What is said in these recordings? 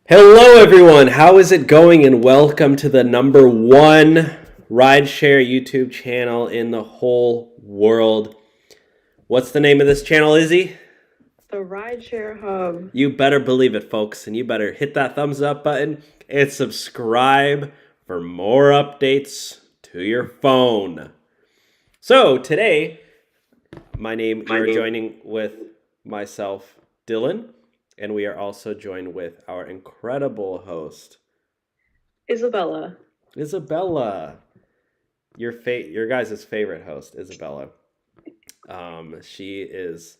Hello, everyone. How is it going? And welcome to the number one rideshare YouTube channel in the whole world. What's the name of this channel, Izzy? The Rideshare Hub. You better believe it, folks. And you better hit that thumbs up button and subscribe for more updates to your phone. So today, you're joining with myself, Dylan, and we are also joined with our incredible host, Isabella. Isabella, your guys' favorite host, Isabella. She is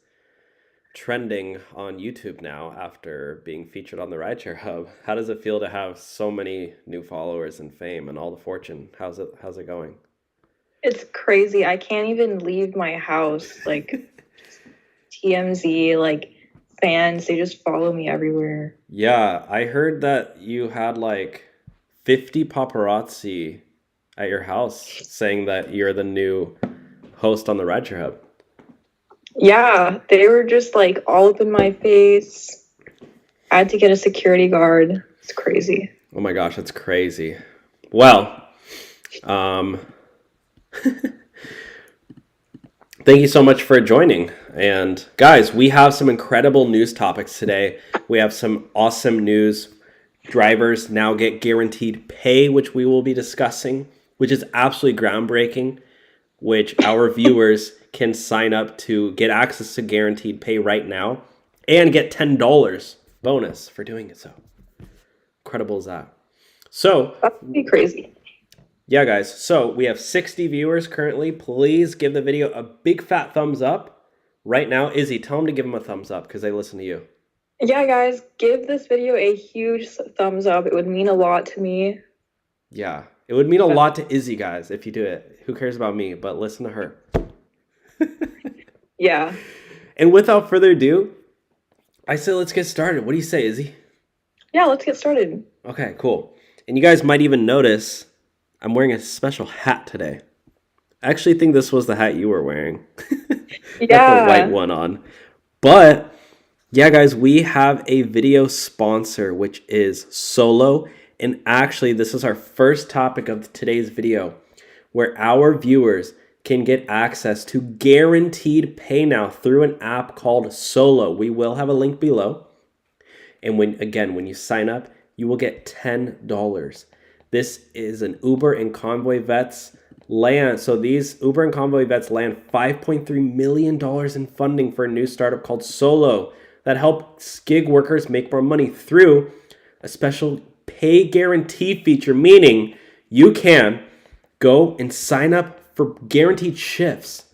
trending on YouTube now after being featured on the Rideshare Hub. How does it feel to have so many new followers and fame and all the fortune? How's it going? It's crazy. I can't even leave my house. TMZ, fans, they just follow me everywhere. Yeah, I heard that you had like 50 paparazzi at your house saying that you're the new host on the Rideshare Hub. Yeah, they were just all up in my face. I had to get a security guard. It's crazy. Oh my gosh, that's crazy. Well, um, thank you so much for joining. And guys, we have some incredible news topics today. We have some awesome news. Drivers now get guaranteed pay, which we will be discussing, which is absolutely groundbreaking, which our viewers can sign up to get access to guaranteed pay right now and get $10 bonus for doing it. So incredible is that. So That would be crazy. yeah, guys. So we have 60 viewers currently. Please give the video a big fat thumbs up right now. Izzy, tell them to give them a thumbs up because they listen to you. Yeah, guys, give this video a huge thumbs up. It would mean a lot to me. Yeah, it would mean a lot to Izzy, guys, if you do it. Who cares about me? But listen to her. Yeah. And without further ado, I say let's get started. What do you say, Izzy? Yeah, let's get started. Okay, cool. And you guys might even notice I'm wearing a special hat today. I actually think this was the hat you were wearing. Yeah. Got the white one on. But yeah, guys, we have a video sponsor, which is Solo. And actually, this is our first topic of today's video, where our viewers can get access to guaranteed pay now through an app called Solo. We will have a link below. And when you sign up, you will get $10. This is an Uber and Convoy Vets land. So these Uber and Convoy Vets land $5.3 million in funding for a new startup called Solo that helps gig workers make more money through a special pay guarantee feature, meaning you can go and sign up for guaranteed shifts.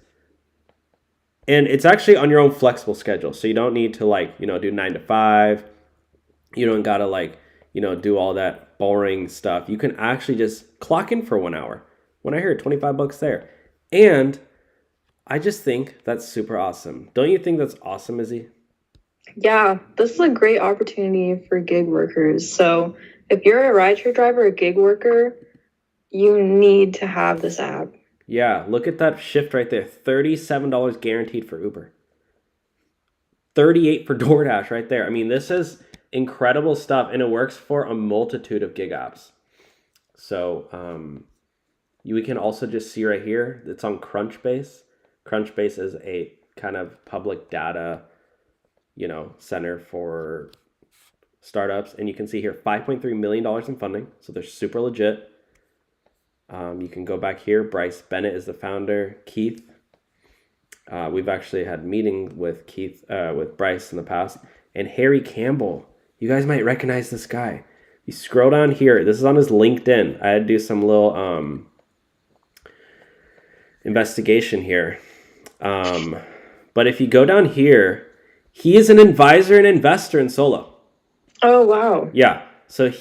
And it's actually on your own flexible schedule. So you don't need to do 9 to 5. You don't got to do all that boring stuff. You can actually just clock in for 1 hour. When I hear $25 there. And I just think that's super awesome. Don't you think that's awesome, Izzy? Yeah, this is a great opportunity for gig workers. So if you're a rideshare driver, a gig worker, you need to have this app. Yeah, look at that shift right there. $37 guaranteed for Uber. $38 for DoorDash right there. I mean, this is incredible stuff, and it works for a multitude of gig apps. So we can also just see right here, it's on Crunchbase. Crunchbase is a kind of public data, center for startups. And you can see here, $5.3 million in funding. So they're super legit. You can go back here. Bryce Bennett is the founder. Keith. We've actually had meeting with with Bryce in the past. And Harry Campbell. You guys might recognize this guy. You scroll down here. This is on his LinkedIn. I had to do some little investigation here. But if you go down here, he is an advisor and investor in Solo. Oh, wow. Yeah. So it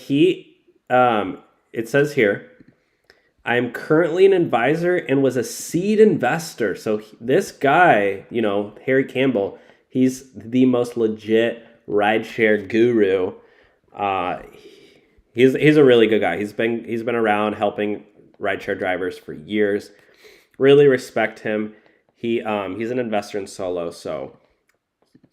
says here, I am currently an advisor and was a seed investor. So this guy, Harry Campbell, he's the most legit rideshare guru. He's a really good guy. He's been around helping rideshare drivers for years. Really respect him. He's an investor in Solo, so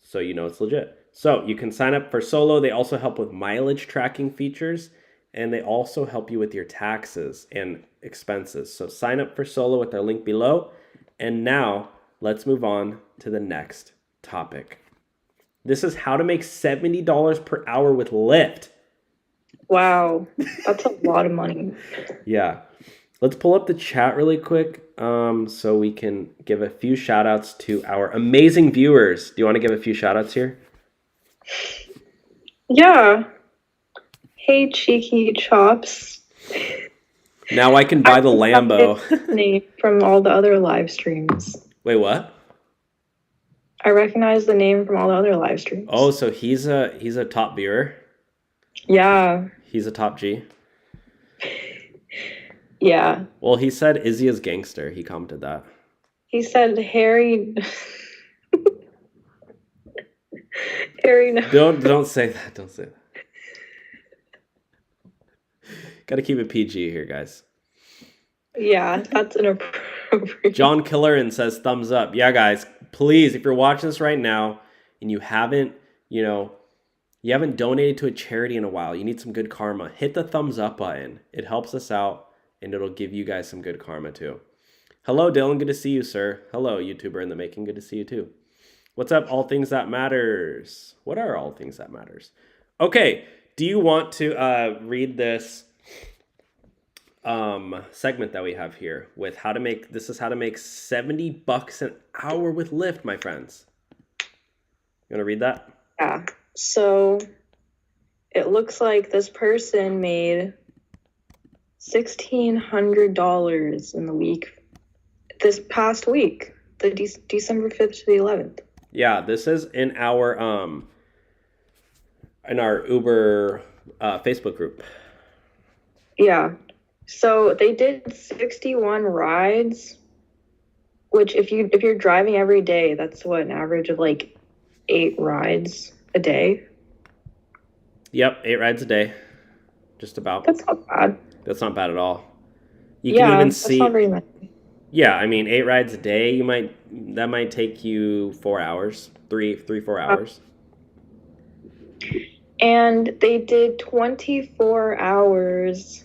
it's legit. So you can sign up for Solo. They also help with mileage tracking features, and they also help you with your taxes and expenses. So sign up for Solo with our link below. And now let's move on to the next topic. This is how to make $70 per hour with Lyft. Wow, that's a lot of money. Yeah. Let's pull up the chat really quick so we can give a few shout outs to our amazing viewers. Do you want to give a few shout outs here? Yeah. Hey, Cheeky Chops. Now I can buy the Lambo. Name from all the other live streams. Wait, what? I recognize the name from all the other live streams. Oh, so he's a top viewer. Yeah. He's a top G. Yeah. Well, he said Izzy is gangster. He commented that. He said Harry. Harry. No. Don't say that. Don't say that. Got to keep it PG here, guys. Yeah, that's inappropriate. John Killerin says thumbs up. Yeah, guys, please, if you're watching this right now and you haven't donated to a charity in a while, you need some good karma, hit the thumbs up button. It helps us out and it'll give you guys some good karma too. Hello, Dylan. Good to see you, sir. Hello, YouTuber in the making. Good to see you too. What's up, All Things That Matters? What are All Things That Matters? Okay, do you want to read this segment that we have here with how to make $70 an hour with Lyft, my friends? You want to read that? Yeah. So it looks like this person made $1,600 in the week, this past week, the December 5th to the 11th. Yeah, this is in our Uber Facebook group. Yeah. So they did 61 rides, which if you're driving every day, that's what, an average of like 8 rides a day. Yep, 8 rides a day. Just about. That's not bad. That's not bad at all. You Yeah, can even that's see not very many. Yeah, I mean 8 rides a day, that might take you 4 hours, 4 hours. And they did 24 hours.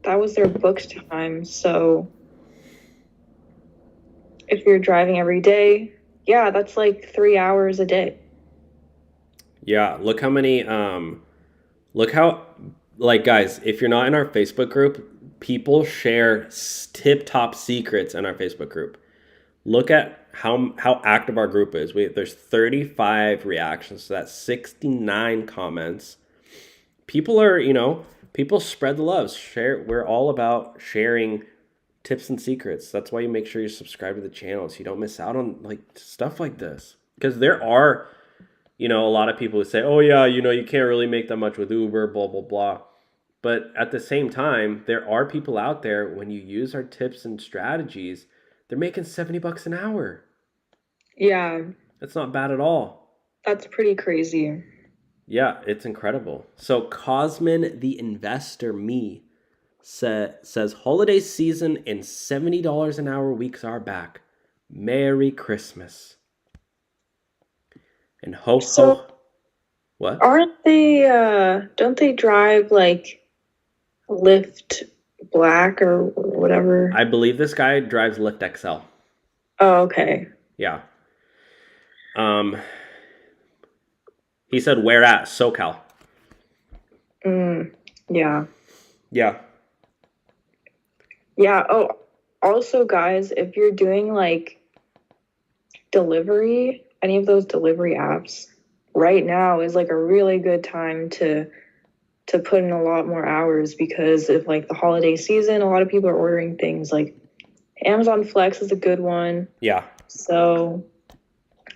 That was their booked time. So if you're driving every day, yeah, that's like 3 hours a day. Yeah, look how many guys, if you're not in our Facebook group, people share tip-top secrets in our Facebook group. Look at how active our group is. There's 35 reactions to that, 69 comments. People spread the love. We're all about sharing tips and secrets. That's why you make sure you subscribe to the channel so you don't miss out on like stuff like this. Because there are, a lot of people who say, oh yeah, you can't really make that much with Uber, blah, blah, blah. But at the same time, there are people out there, when you use our tips and strategies, they're making $70 an hour. Yeah. That's not bad at all. That's pretty crazy. Yeah, it's incredible. So Cosmin the Investor Me says holiday season and $70 an hour weeks are back. Merry Christmas. And ho ho. What? Aren't they don't they drive like Lyft Black or whatever? I believe this guy drives Lyft XL. Oh, okay. Yeah. He said, where at? SoCal. Yeah. Yeah. Yeah. Oh, also, guys, if you're doing like delivery, any of those delivery apps, right now is like a really good time to put in a lot more hours, because of like the holiday season, a lot of people are ordering things. Like Amazon Flex is a good one. Yeah. So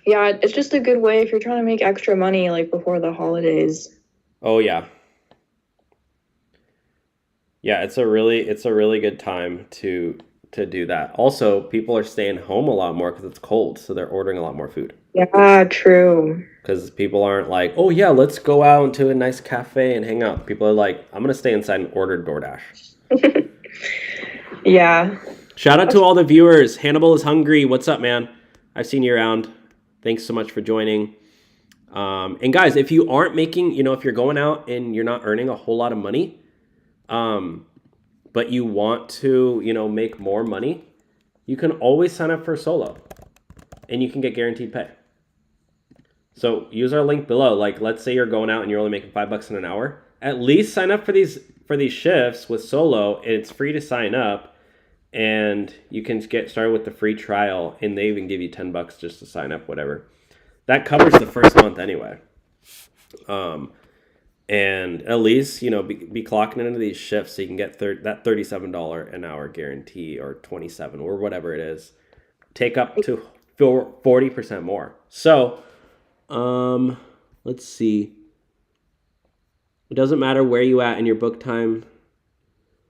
yeah, it's just a good way if you're trying to make extra money like before the holidays. Oh yeah. Yeah, it's a really good time to do that. Also, people are staying home a lot more because it's cold, so they're ordering a lot more food. Yeah, true. Because people aren't like, oh yeah, let's go out into a nice cafe and hang out. People are like, I'm gonna stay inside and order DoorDash. Yeah. Shout out to all the viewers. Hannibal is hungry. What's up, man? I've seen you around. Thanks so much for joining. And guys, if you aren't making, if you're going out and you're not earning a whole lot of money, but you want to, make more money, you can always sign up for Solo and you can get guaranteed pay. So use our link below. Like, let's say you're going out and you're only making $5 in an hour. At least sign up for these shifts with Solo. It's free to sign up, and you can get started with the free trial. And they even give you $10 just to sign up, whatever. That covers the first month anyway. And at least be clocking into these shifts so you can get that $37 an hour guarantee, or 27 or whatever it is. Take up to 40% more. So. Let's see. It doesn't matter where you at in your book time.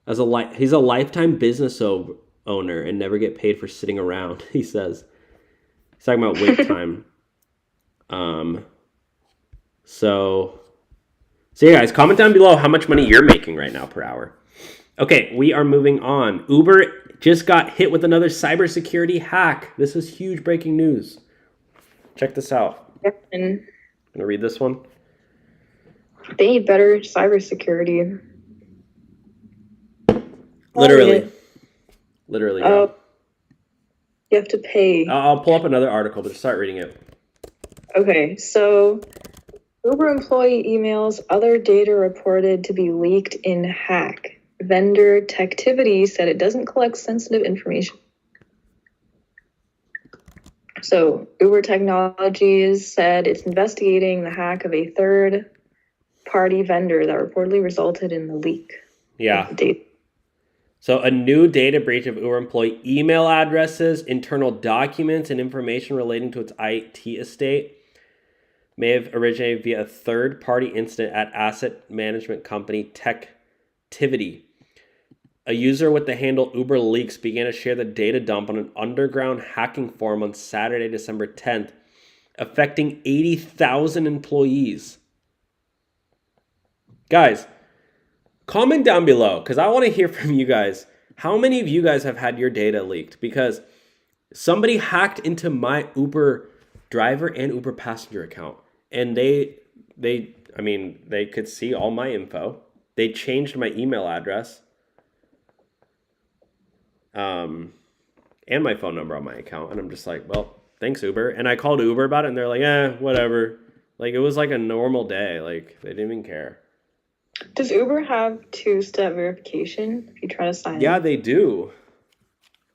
He's a lifetime business owner and never get paid for sitting around. He says. He's talking about wait time. So yeah, guys, comment down below how much money you're making right now per hour. Okay, we are moving on. Uber just got hit with another cybersecurity hack. This is huge breaking news. Check this out. And I'm gonna read this one. they need better cybersecurity. Literally, bro. You have to pay. I'll pull up another article, but just start reading it. Okay, so Uber employee emails, other data reported to be leaked in hack. Vendor Tectivity said it doesn't collect sensitive information. So Uber Technologies said it's investigating the hack of a third-party vendor that reportedly resulted in the leak. Yeah. Of the data. So a new data breach of Uber employee email addresses, internal documents, and information relating to its IT estate may have originated via a third-party incident at asset management company Tectivity. A user with the handle Uber Leaks began to share the data dump on an underground hacking forum on Saturday, December 10th, affecting 80,000 employees. Guys, comment down below, because I want to hear from you guys. How many of you guys have had your data leaked? Because somebody hacked into my Uber driver and Uber passenger account, and they could see all my info. They changed my email address. And my phone number on my account. And I'm just like, well, thanks, Uber. And I called Uber about it, and they're like, whatever. Like, it was like a normal day. Like, they didn't even care. Does Uber have two-step verification if you try to sign in? Yeah, they do.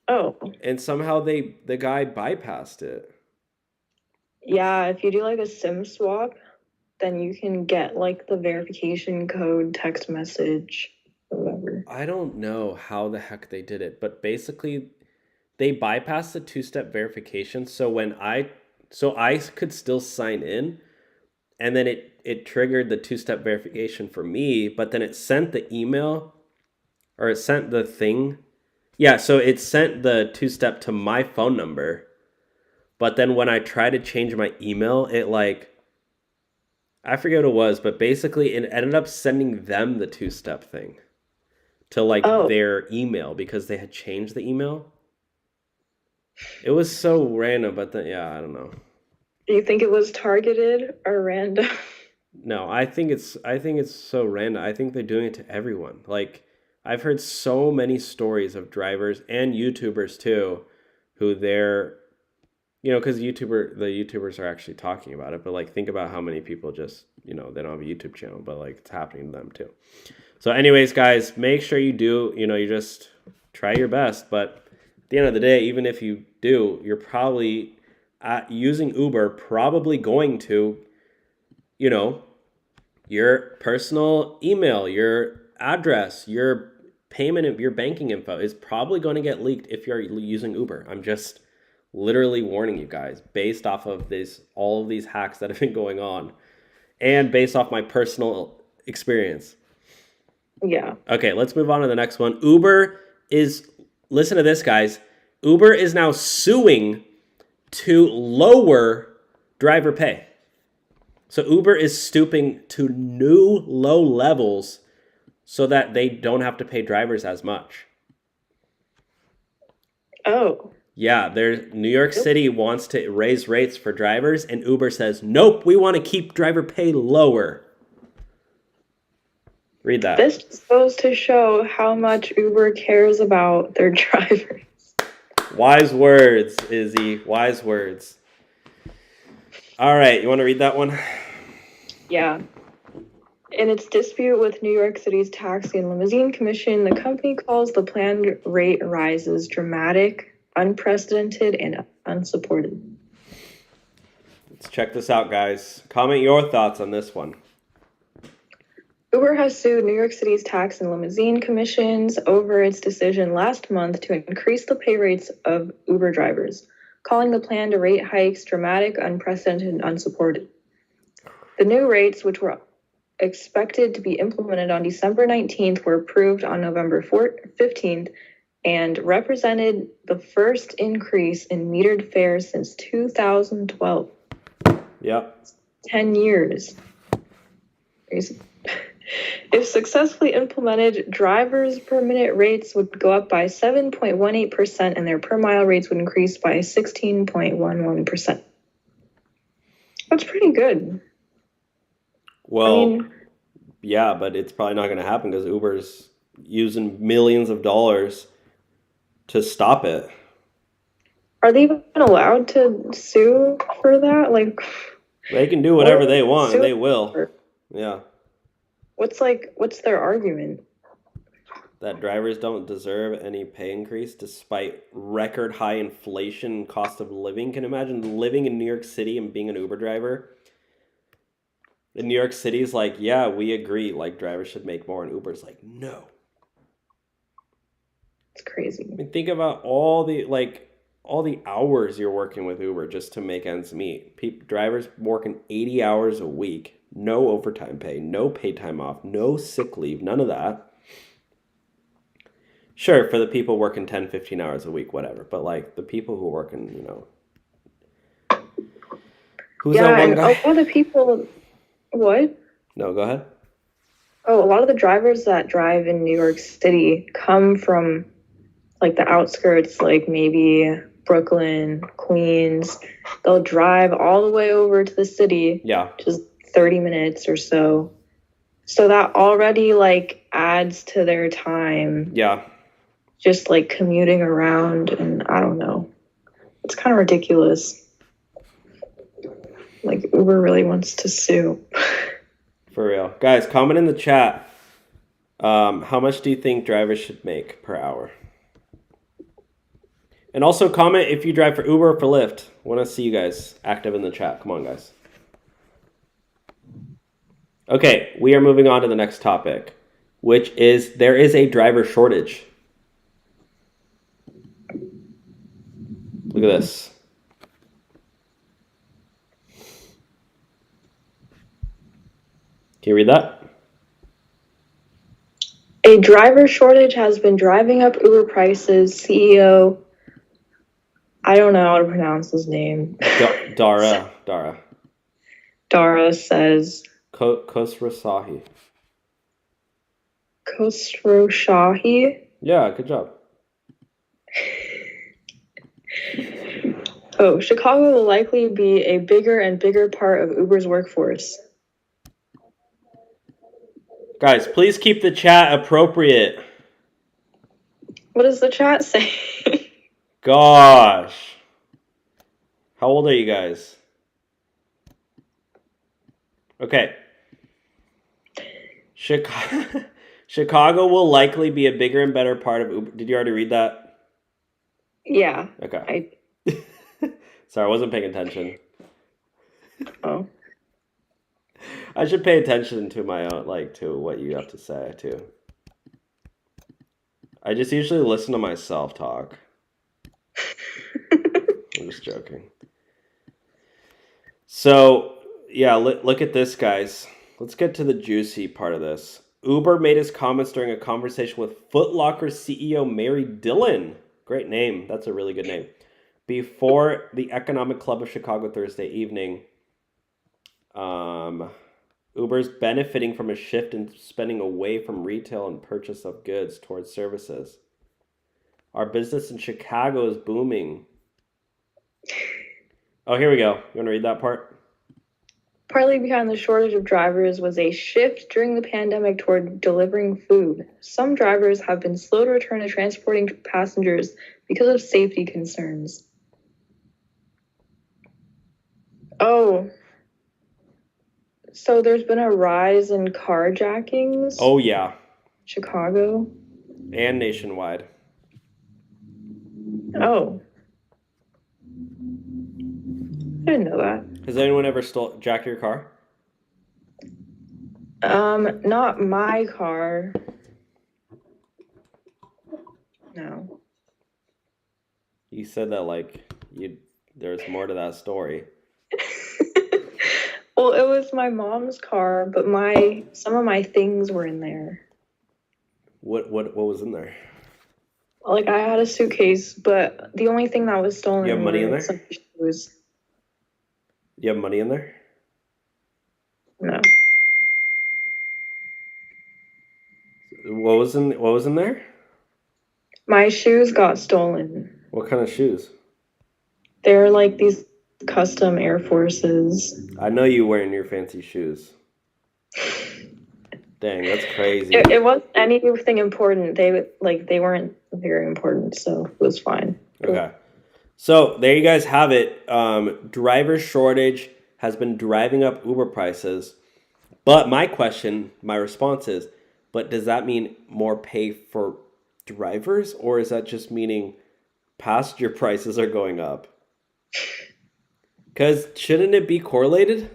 Oh. And somehow the guy bypassed it. Yeah, if you do like a SIM swap, then you can get like the verification code text message. Whatever. I don't know how the heck they did it, but basically they bypassed the two-step verification. So I could still sign in, and then it triggered the two-step verification for me, but then it sent the email, or it sent the thing. Yeah, so it sent the two-step to my phone number, but then when I tried to change my email, I forget what it was, but basically it ended up sending them the two-step thing to their email because they had changed the email. It was so random, but then, I don't know. Do you think it was targeted or random? No, I think it's so random. I think they're doing it to everyone. Like, I've heard so many stories of drivers and YouTubers too, who they're, because the YouTubers are actually talking about it. But like, think about how many people just, they don't have a YouTube channel, but like, it's happening to them too. So anyways, guys, make sure you do, you just try your best. But at the end of the day, even if you do, you're probably using Uber, probably going to, your personal email, your address, your payment, your banking info is probably going to get leaked if you're using Uber. I'm just literally warning you guys based off of all of these hacks that have been going on and based off my personal experience. Yeah. Okay, let's move on to the next one. Listen to this, guys. Uber is now suing to lower driver pay. So Uber is stooping to new low levels so that they don't have to pay drivers as much. Oh. Yeah, New York City wants to raise rates for drivers, and Uber says, nope, we want to keep driver pay lower. Read that. This just goes to show how much Uber cares about their drivers. Wise words, Izzy. Wise words. All right, you want to read that one? Yeah. In its dispute with New York City's Taxi and Limousine Commission, the company calls the planned rate rises dramatic, unprecedented, and unsupported. Let's check this out, guys. Comment your thoughts on this one. Uber has sued New York City's Tax and Limousine Commissions over its decision last month to increase the pay rates of Uber drivers, calling the planned rate hikes dramatic, unprecedented, and unsupported. The new rates, which were expected to be implemented on December 19th, were approved on November 15th and represented the first increase in metered fares since 2012. Yep. 10 years. If successfully implemented, drivers' per minute rates would go up by 7.18% and their per mile rates would increase by 16.11%. That's pretty good. Well, yeah, but it's probably not going to happen because Uber's using millions of dollars to stop it. Are they even allowed to sue for that? Like, they can do whatever they want, and they will. Yeah. What's their argument? That drivers don't deserve any pay increase despite record high inflation and cost of living. Can you imagine living in New York City and being an Uber driver? In New York City's like, yeah, we agree, like drivers should make more, and Uber's like, no. It's crazy. I mean, think about all the hours you're working with Uber just to make ends meet. Drivers working 80 hours a week. No overtime pay, no paid time off, no sick leave, none of that. Sure, for the people working 10, 15 hours a week, whatever. But like the people who are working, who's that one guy? A lot of people, what? No, go ahead. Oh, a lot of the drivers that drive in New York City come from like the outskirts, like maybe Brooklyn, Queens. They'll drive all the way over to the city. Yeah. Just 30 minutes or so. So that already like adds to their time. Yeah. Just like commuting around, and I don't know. It's kind of ridiculous. Like Uber really wants to sue. For real. Guys, comment in the chat. How much do you think drivers should make per hour? And also comment if you drive for Uber or for Lyft. I want to see you guys active in the chat. Come on, guys. Okay, we are moving on to the next topic, which is there is a driver shortage. Look at this. Can you read that? A driver shortage has been driving up Uber prices. CEO, I don't know how to pronounce his name. Dara says. Khosrowshahi. Khosrowshahi? Yeah, good job. Oh, Chicago will likely be a bigger and bigger part of Uber's workforce. Guys, please keep the chat appropriate. What does the chat say? Gosh. How old are you guys? Okay. Chicago will likely be a bigger and better part of Uber. Did you already read that? Yeah. Okay. Sorry, I wasn't paying attention. Oh. I should pay attention to my own, to what you have to say, too. I just usually listen to myself talk. I'm just joking. So, yeah, look at this, guys. Let's get to the juicy part of this. Uber made his comments during a conversation with Foot Locker CEO Mary Dillon. Great name. That's a really good name. Before the Economic Club of Chicago Thursday evening. Uber's benefiting from a shift in spending away from retail and purchase of goods towards services. Our business in Chicago is booming. Oh, here we go. You want to read that part? Partly behind the shortage of drivers was a shift during the pandemic toward delivering food. Some drivers have been slow to return to transporting passengers because of safety concerns. Oh, so there's been a rise in carjackings Oh, in yeah. Chicago. And nationwide. Oh, I didn't know that. Has anyone ever jacked your car? Not my car. No. You said that like there's more to that story. Well, it was my mom's car, but some of my things were in there. What was in there? Like I had a suitcase, but the only thing that was stolen You have money in were there? some shoes. You have money in there? No. What was in there? My shoes got stolen. What kind of shoes? They're like these custom Air Forces. I know you wearing your fancy shoes. Dang, that's crazy. It wasn't anything important. They weren't very important, so it was fine. Okay. So there you guys have it. Driver shortage has been driving up Uber prices. But my response is, but does that mean more pay for drivers, or is that just meaning passenger prices are going up? Because shouldn't it be correlated?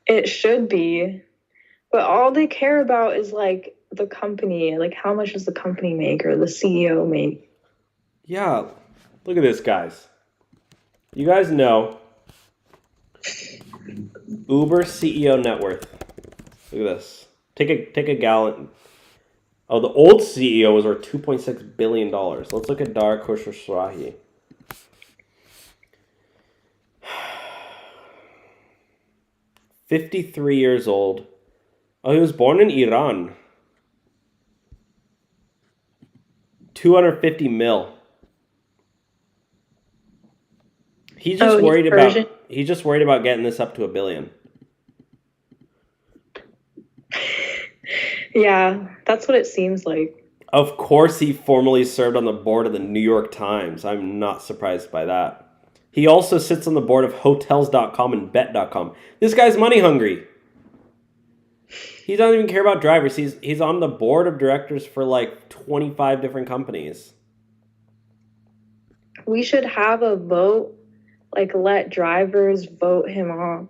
It should be. But all they care about is like the company, like how much does the company make or the CEO make? Yeah. Look at this, guys. You guys know Uber CEO net worth. Look at this. Take a gallon. Oh, the old CEO was worth $2.6 billion. Let's look at Dara Khosrowshahi. $53 years old. Oh, he was born in Iran. 250 mil. He's just worried about getting this up to $1 billion. Yeah, that's what it seems like. Of course, he formerly served on the board of the New York Times. I'm not surprised by that. He also sits on the board of Hotels.com and Bet.com. This guy's money hungry. He doesn't even care about drivers. He's on the board of directors for like 25 different companies. We should have a vote, like let drivers vote him off.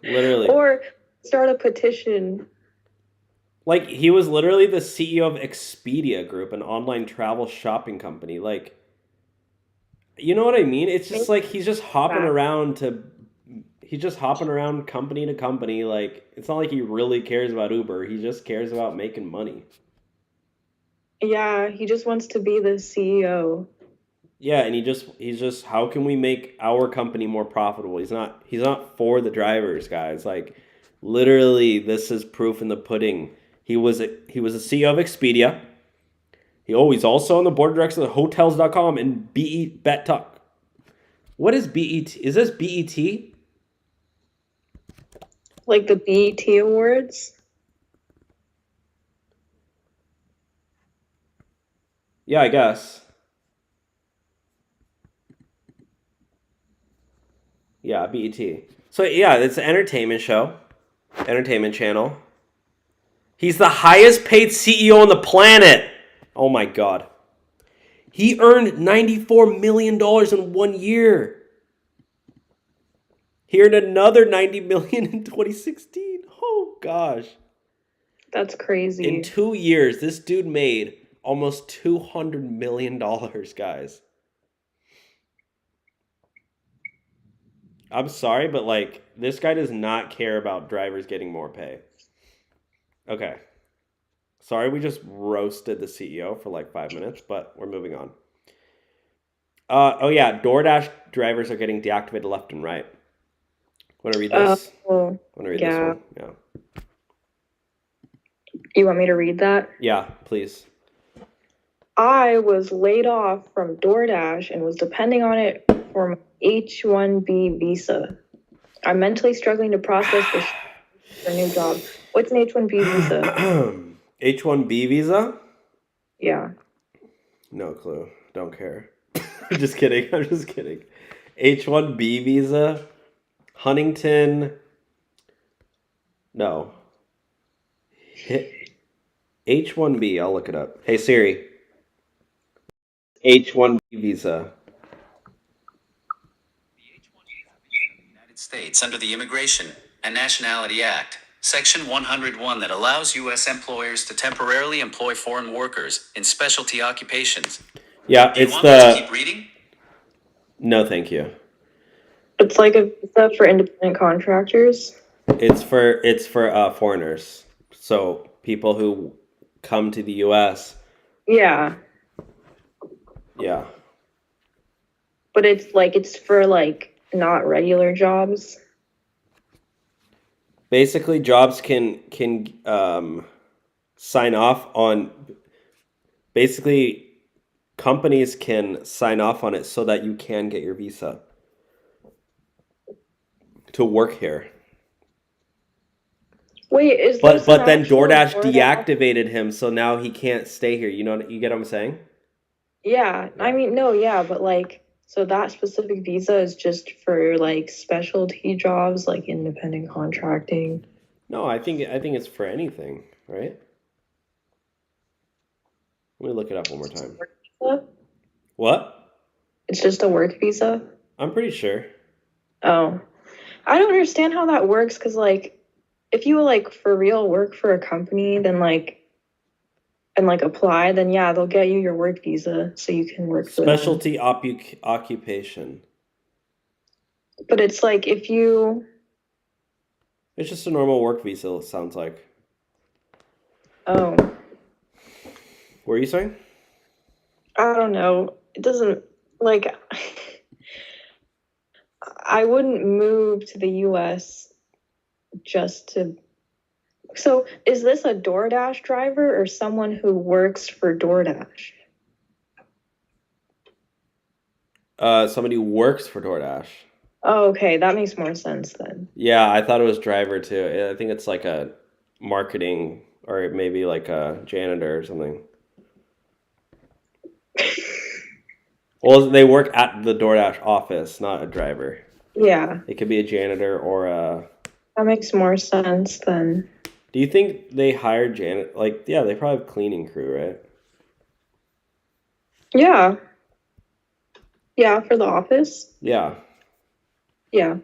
Literally. Or start a petition. Like, he was literally the CEO of Expedia Group, an online travel shopping company. Like, you know what I mean? It's just like he's just hopping around company to company. Like, it's not like he really cares about Uber. He just cares about making money. Yeah, he just wants to be the CEO. Yeah, and he's just how can we make our company more profitable? He's not for the drivers, guys. Like, literally, this is proof in the pudding. He was a CEO of Expedia. He's also on the board of directors of Hotels.com and Bet Talk. What is BET? Is this BET? Like the BET Awards? Yeah, I guess. Yeah, BET. So yeah, it's an entertainment show. Entertainment channel. He's the highest paid CEO on the planet. Oh my God. He earned $94 million in 1 year. He earned another $90 million in 2016. Oh gosh. That's crazy. In 2 years, this dude made almost $200 million, guys. I'm sorry, but like, this guy does not care about drivers getting more pay. Okay. Sorry, we just roasted the CEO for like 5 minutes, but we're moving on. Oh yeah, DoorDash drivers are getting deactivated left and right. Want to read this? Want to read this one? Yeah. You want me to read that? Yeah, please. I was laid off from DoorDash and was depending on it for my H-1B visa. I'm mentally struggling to process this for a new job. What's an H-1B visa? H-1B visa? Yeah. No clue. Don't care. I'm just kidding. I'm just kidding. H-1B visa? Huntington? No. H-1B. I'll look it up. Hey Siri. H-1B visa. United States under the Immigration and Nationality Act, Section 101 that allows U.S. employers to temporarily employ foreign workers in specialty occupations. Yeah, Do you it's want me to keep reading? No, thank you. It's like a visa for independent contractors. It's for foreigners. So people who come to the U.S. Yeah. Yeah. But it's for like not regular jobs. Basically, jobs can sign off on. Basically, companies can sign off on it so that you can get your visa to work here. Wait, is But this an then actual DoorDash DoorDash? deactivated him, so now he can't stay here. You get what I'm saying? Yeah, I mean, no, yeah, but like, so that specific visa is just for like specialty jobs, like independent contracting. No, I think it's for anything, right? Let me look it up one more time. Visa? What? It's just a work visa? I'm pretty sure. Oh, I don't understand how that works because, like, if you like for real work for a company, then like, and like apply, then yeah, they'll get you your work visa so you can work for them. Specialty occupation. But it's like if you, It's just a normal work visa, it sounds like. oh, What were you saying? I don't know. It doesn't like I wouldn't move to the US just to. So, is this a DoorDash driver or someone who works for DoorDash? Somebody who works for DoorDash. Oh, okay, that makes more sense then. Yeah, I thought it was driver too. I think it's like a marketing or maybe like a janitor or something. Well, they work at the DoorDash office, not a driver. Yeah, It could be a janitor or a. that makes more sense then. Do you think they hired janitor? Like, yeah, they probably have cleaning crew, right? Yeah. Yeah, for the office. Yeah, Yeah.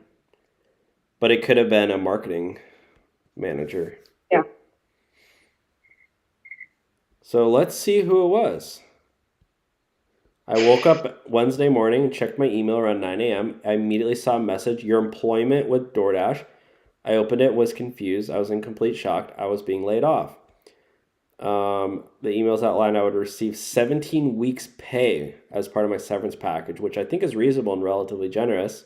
but it could have been a marketing manager. Yeah. So let's see who it was. I woke up Wednesday morning and checked my email around 9 a.m. I immediately saw a message, your employment with DoorDash. I opened it, was confused. I was in complete shock. I was being laid off. The emails outlined I would receive 17 weeks pay as part of my severance package, which I think is reasonable and relatively generous.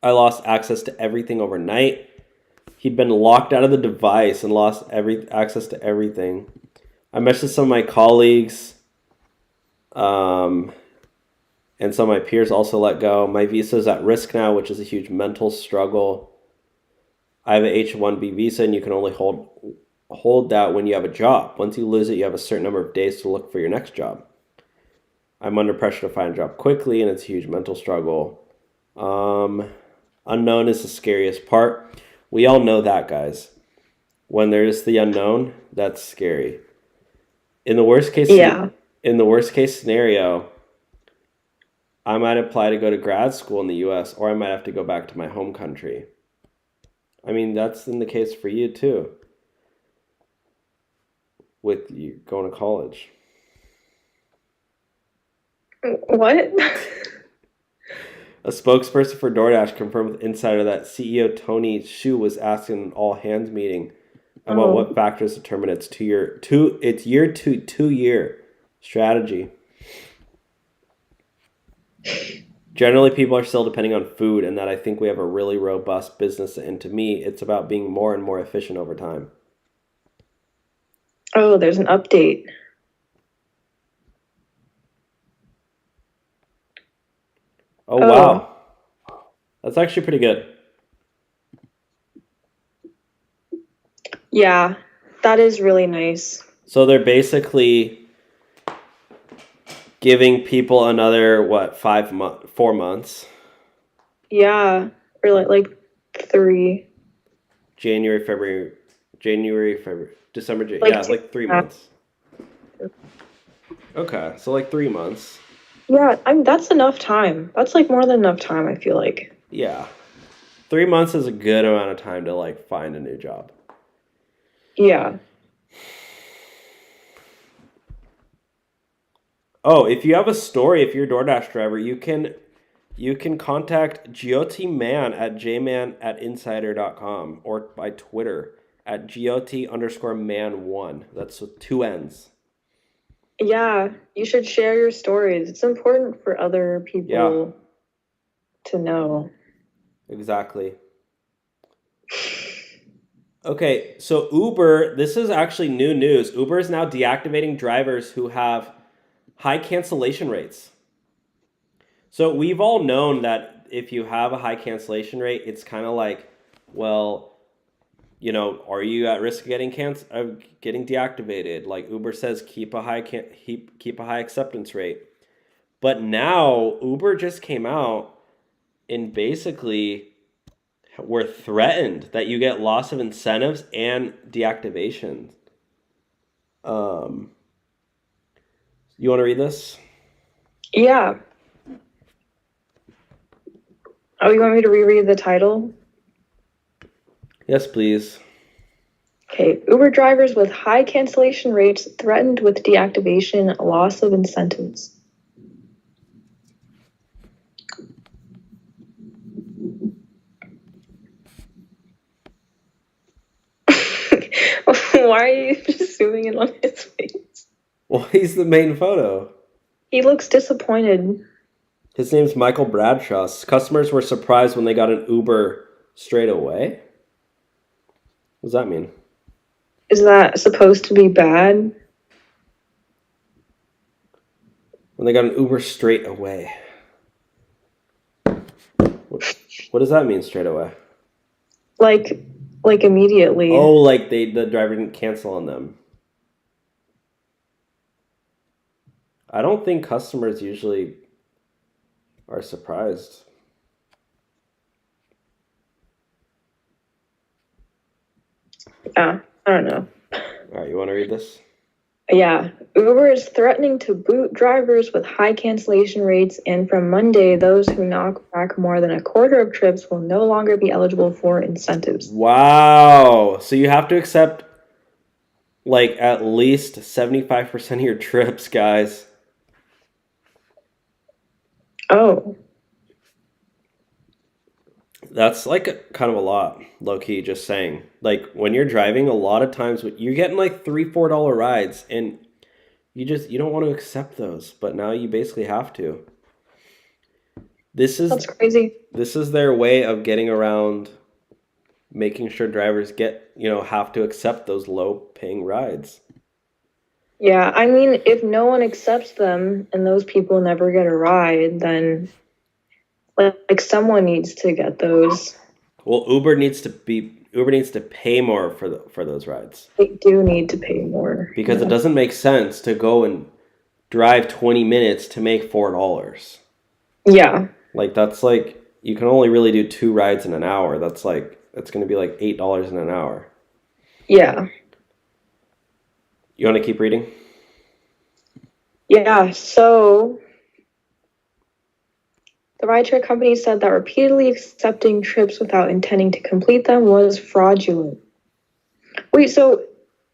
I lost access to everything overnight. He'd been locked out of the device and lost access to everything. I messaged some of my colleagues, and some of my peers also let go. My visa is at risk now, which is a huge mental struggle. I have an H-1B visa, and you can only hold that when you have a job. Once you lose it, you have a certain number of days to look for your next job. I'm under pressure to find a job quickly, and it's a huge mental struggle. Unknown is the scariest part. We all know that, guys. When there's the unknown, that's scary. In the worst case, scenario, I might apply to go to grad school in the U.S., or I might have to go back to my home country. I mean, that's in the case for you too, with you going to college. What? A spokesperson for DoorDash confirmed with Insider that CEO Tony Xu was asked in an all-hands meeting about what factors determine its year to 2 year strategy. Generally, people are still depending on food, and that I think we have a really robust business, and to me, it's about being more and more efficient over time. Oh, there's an update. Oh, Oh, wow. That's actually pretty good. yeah, that is really nice. So they're basically giving people another, what, 4 months? Yeah, or like 3, January, February, December, like yeah, 2. like 3 months. Okay, so like 3 months. Yeah, that's enough time. That's like more than enough time, I feel like. Yeah. 3 months is a good amount of time to like find a new job. Yeah. Oh, if you have a story, if you're a DoorDash driver, you can contact GOTman at jman@insider.com or by Twitter at GOT_man1. That's with 2 N's. Yeah, you should share your stories. It's important for other Yeah, people to know. exactly. Okay, so Uber, this is actually new news. Uber is now deactivating drivers who have high cancellation rates. So we've all known that if you have a high cancellation rate, it's kind of like, well, are you at risk of getting deactivated? Like Uber says, keep a high acceptance rate. But now Uber just came out and basically were threatened that you get loss of incentives and deactivation. Um, you want to read this? Yeah. Oh, you want me to reread the title? Yes, please. Okay. Uber drivers with high cancellation rates threatened with deactivation, loss of incentives. Why are you just zooming in on his face? Well, he's the main photo. He looks disappointed. His name's Michael Bradshaw. Customers were surprised when they got an Uber straight away. What does that mean? Is that supposed to be bad? When they got an Uber straight away. What does that mean, straight away? Like immediately. Oh, like the driver didn't cancel on them. I don't think customers usually are surprised. Yeah, I don't know. All right, you want to read this? Yeah, Uber is threatening to boot drivers with high cancellation rates, and from Monday, those who knock back more than a quarter of trips will no longer be eligible for incentives. Wow. So you have to accept like at least 75% of your trips, guys. Oh, That's like kind of a lot, low key, just saying. Like when you're driving, a lot of times you're getting like $3, $4 rides and you don't want to accept those, but now you basically have to. This is that's crazy. this is their way of getting around making sure drivers have to accept those low paying rides. Yeah, I mean, if no one accepts them and those people never get a ride, then like someone needs to get those. Well, Uber needs to pay more for those rides They do need to pay more. because it doesn't make sense to go and drive 20 minutes to make $4. Yeah, Like that's like you can only really do 2 rides in an hour. That's going to be like $8 in an hour. yeah, You want to keep reading? yeah. So the rideshare company said that repeatedly accepting trips without intending to complete them was fraudulent. Wait, so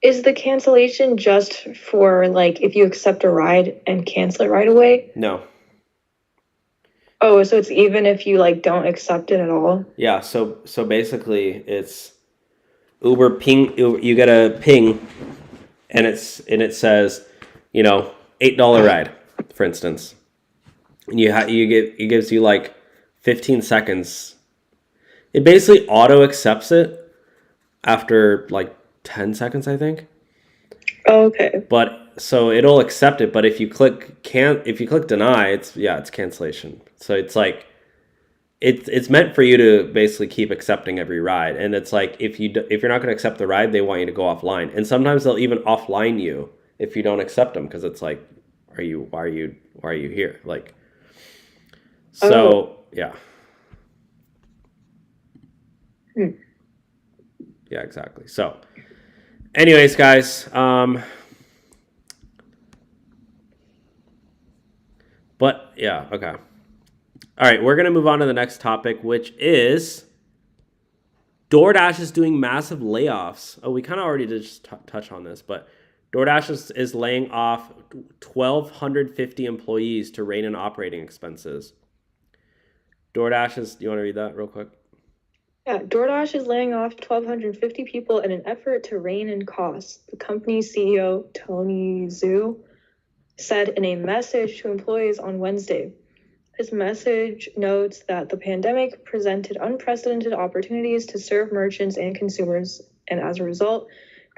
is the cancellation just for like if you accept a ride and cancel it right away? No. Oh, so it's even if you like don't accept it at all? Yeah, so basically it's Uber ping. You get a ping, and it says, $8 ride, for instance, and it gives you like 15 seconds. It basically auto accepts it after like 10 seconds, I think. Oh, okay. But so it'll accept it, but if you click deny, it's cancellation. So it's like it's meant for you to basically keep accepting every ride, and it's like if you're not going to accept the ride, they want you to go offline, and sometimes they'll even offline you if you don't accept them, because it's like, why are you here? Like, Oh. so yeah. Hmm. Yeah, exactly. So anyways, guys, but yeah, okay. All right, we're going to move on to the next topic, which is DoorDash is doing massive layoffs. Oh, we kind of already did just touch on this, but DoorDash is laying off 1,250 employees to rein in operating expenses. DoorDash is, you want to read that real quick? Yeah, DoorDash is laying off 1,250 people in an effort to rein in costs. The company's CEO, Tony Zhu, said in a message to employees on Wednesday. His message notes that the pandemic presented unprecedented opportunities to serve merchants and consumers, and as a result,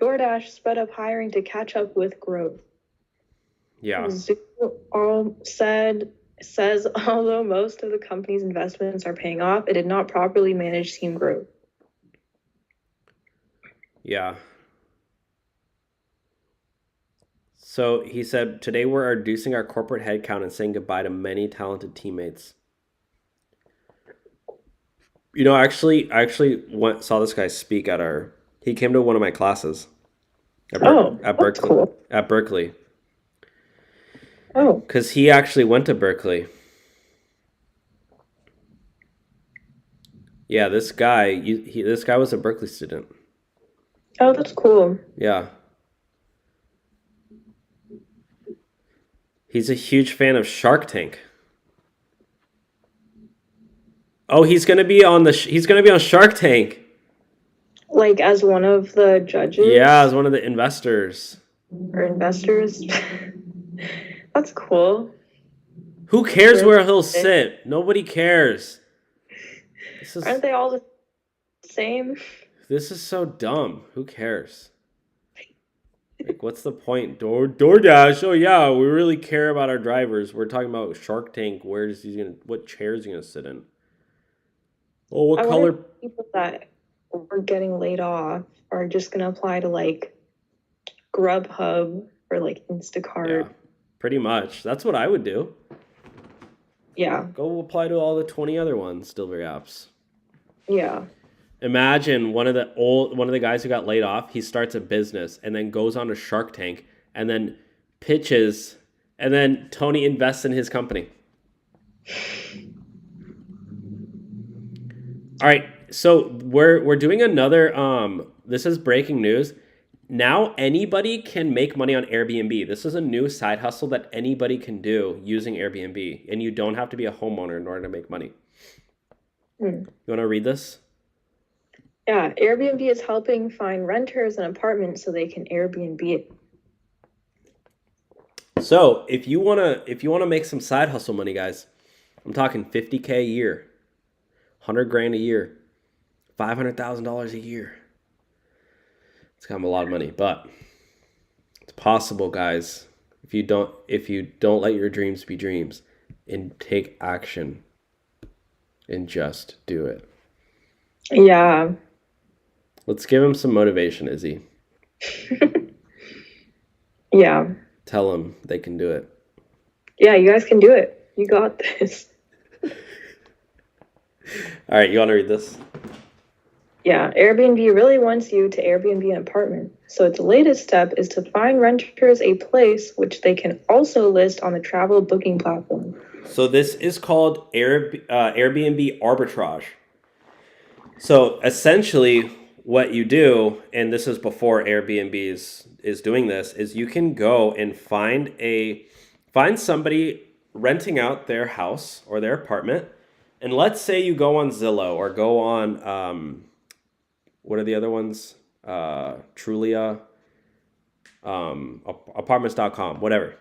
DoorDash sped up hiring to catch up with growth. Yeah. Zhu says although most of the company's investments are paying off, it did not properly manage team growth. Yeah. So he said, today we're reducing our corporate headcount and saying goodbye to many talented teammates. You know, I actually saw this guy speak he came to one of my classes at That's Berkeley. cool. At Berkeley. Oh, Because he actually went to Berkeley. Yeah, this guy was a Berkeley student. oh, that's cool. Yeah. He's a huge fan of Shark Tank. Oh, he's gonna be on Shark Tank. Like as one of the judges Yeah, as one of the investors. or investors. That's cool. Who cares where he'll sit? Nobody cares. Aren't they all the same? This is so dumb. Who cares? Like, what's the point? DoorDash. Oh yeah, we really care about our drivers. We're talking about Shark Tank. What chair is he gonna sit in? Oh, what I color? wonder if people that are getting laid off are just gonna apply to like Grubhub or like Instacart. Yeah, pretty much. That's what I would do. Yeah. Go apply to all the 20 other ones, delivery apps. Yeah. Imagine one of the guys who got laid off, he starts a business and then goes on to Shark Tank and then pitches, and then Tony invests in his company. All right, so we're doing another this is breaking news. Now anybody can make money on Airbnb. This is a new side hustle that anybody can do using Airbnb, and you don't have to be a homeowner in order to make money. You want to read this? Yeah, Airbnb is helping find renters an apartment so they can Airbnb it. So if you wanna make some side hustle money, guys, I'm talking $50K a year, $100,000 a year, $500,000 a year. It's kind of a lot of money, but it's possible, guys. If you don't let your dreams be dreams and take action and just do it. Yeah. Let's give him some motivation, Izzy. Yeah. Tell them they can do it. Yeah, you guys can do it. You got this. All right, you want to read this? Yeah, Airbnb really wants you to Airbnb an apartment. So its latest step is to find renters a place which they can also list on the travel booking platform. So this is called Airbnb arbitrage. So essentially what you do, and this is before Airbnb is doing this, is you can go and find somebody renting out their house or their apartment. And let's say you go on Zillow or go on what are the other ones? Trulia, apartments.com, whatever.